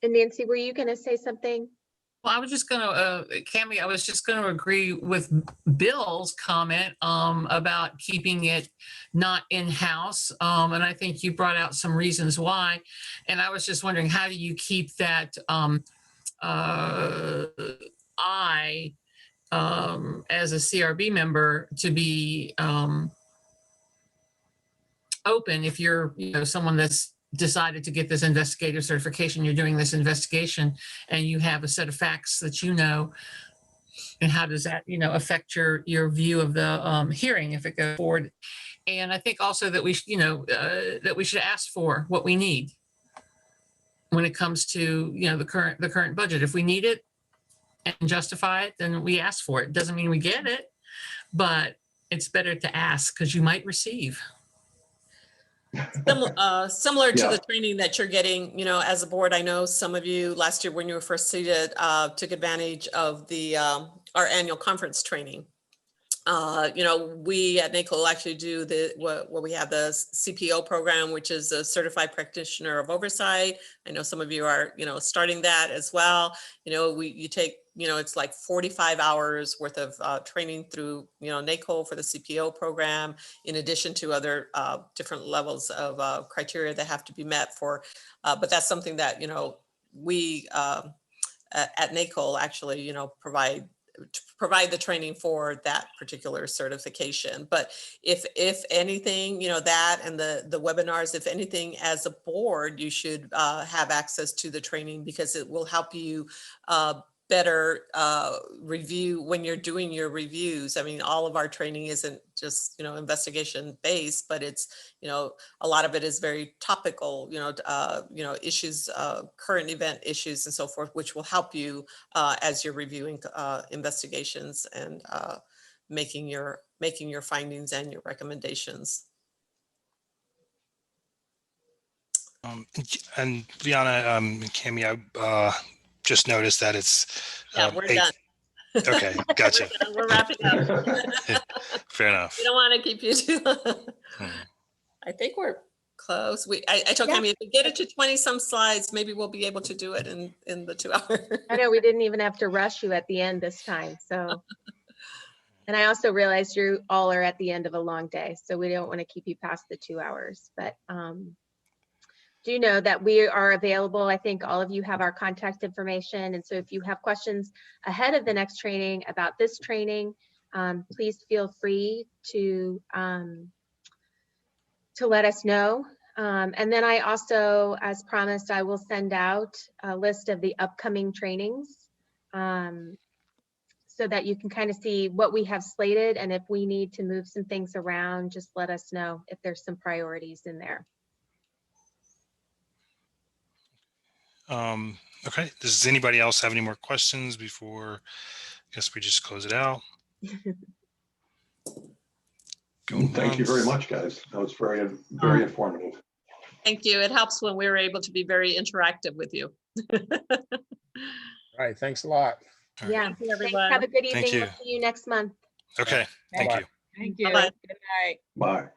And Nancy, were you going to say something? Well, I was just going to, Cami, I was just going to agree with Bill's comment about keeping it not in-house. And I think you brought out some reasons why. And I was just wondering, how do you keep that as a CRB member to be open if you're someone that's decided to get this investigator certification, you're doing this investigation and you have a set of facts that And how does that, affect your view of the hearing if it goes forward? And I think also that we, that we should ask for what we need when it comes to, the current budget. If we need it and justify it, then we ask for it. Doesn't mean we get it, but it's better to ask because you might receive. Similar to Yeah. the training that you're getting, as a board. I know some of you last year when you were first seated took advantage of the our annual conference training. We at NACO actually do what we have the CPO program, which is a Certified Practitioner of Oversight. I know some of you are, starting that as well. You take, it's like 45 hours worth of training through, NACO for the CPO program, in addition to other different levels of criteria that have to be met for. But that's something that, we at NACO actually, provide the training for that particular certification. But if anything, that and the webinars, if anything, as a board, you should have access to the training because it will help you better review when you're doing your reviews. I mean, all of our training isn't just, investigation based, but it's, a lot of it is very topical, issues, current event issues and so forth, which will help you as you're reviewing investigations and making your findings and your recommendations. And Liana, Cami, I just noticed that it's Yeah, we're done. Okay, gotcha. We're wrapping up. Fair enough. We don't want to keep you too long. Hmm. I think we're close. I told Cami, if we get it to 20 some slides, maybe we'll be able to do it in the 2 hours. I know we didn't even have to rush you at the end this time, so. And I also realized you all are at the end of a long day, so we don't want to keep you past the 2 hours, but do know that we are available. I think all of you have our contact information. And so if you have questions ahead of the next training about this training, please feel free to let us know. And then I also, as promised, I will send out a list of the upcoming trainings so that you can kind of see what we have slated. And if we need to move some things around, just let us know if there's some priorities in there. Okay. Does anybody else have any more questions before? I guess we just close it out. Thank you very much, guys. That was very, very informative. Thank you. It helps when we're able to be very interactive with you. All right. Thanks a lot. All right. Yeah, Thank you, thanks. everyone. Have a good Thank evening. you. We'll see you next month. Okay. Thank Bye-bye. you. Thank you. Bye-bye. Good night. Bye.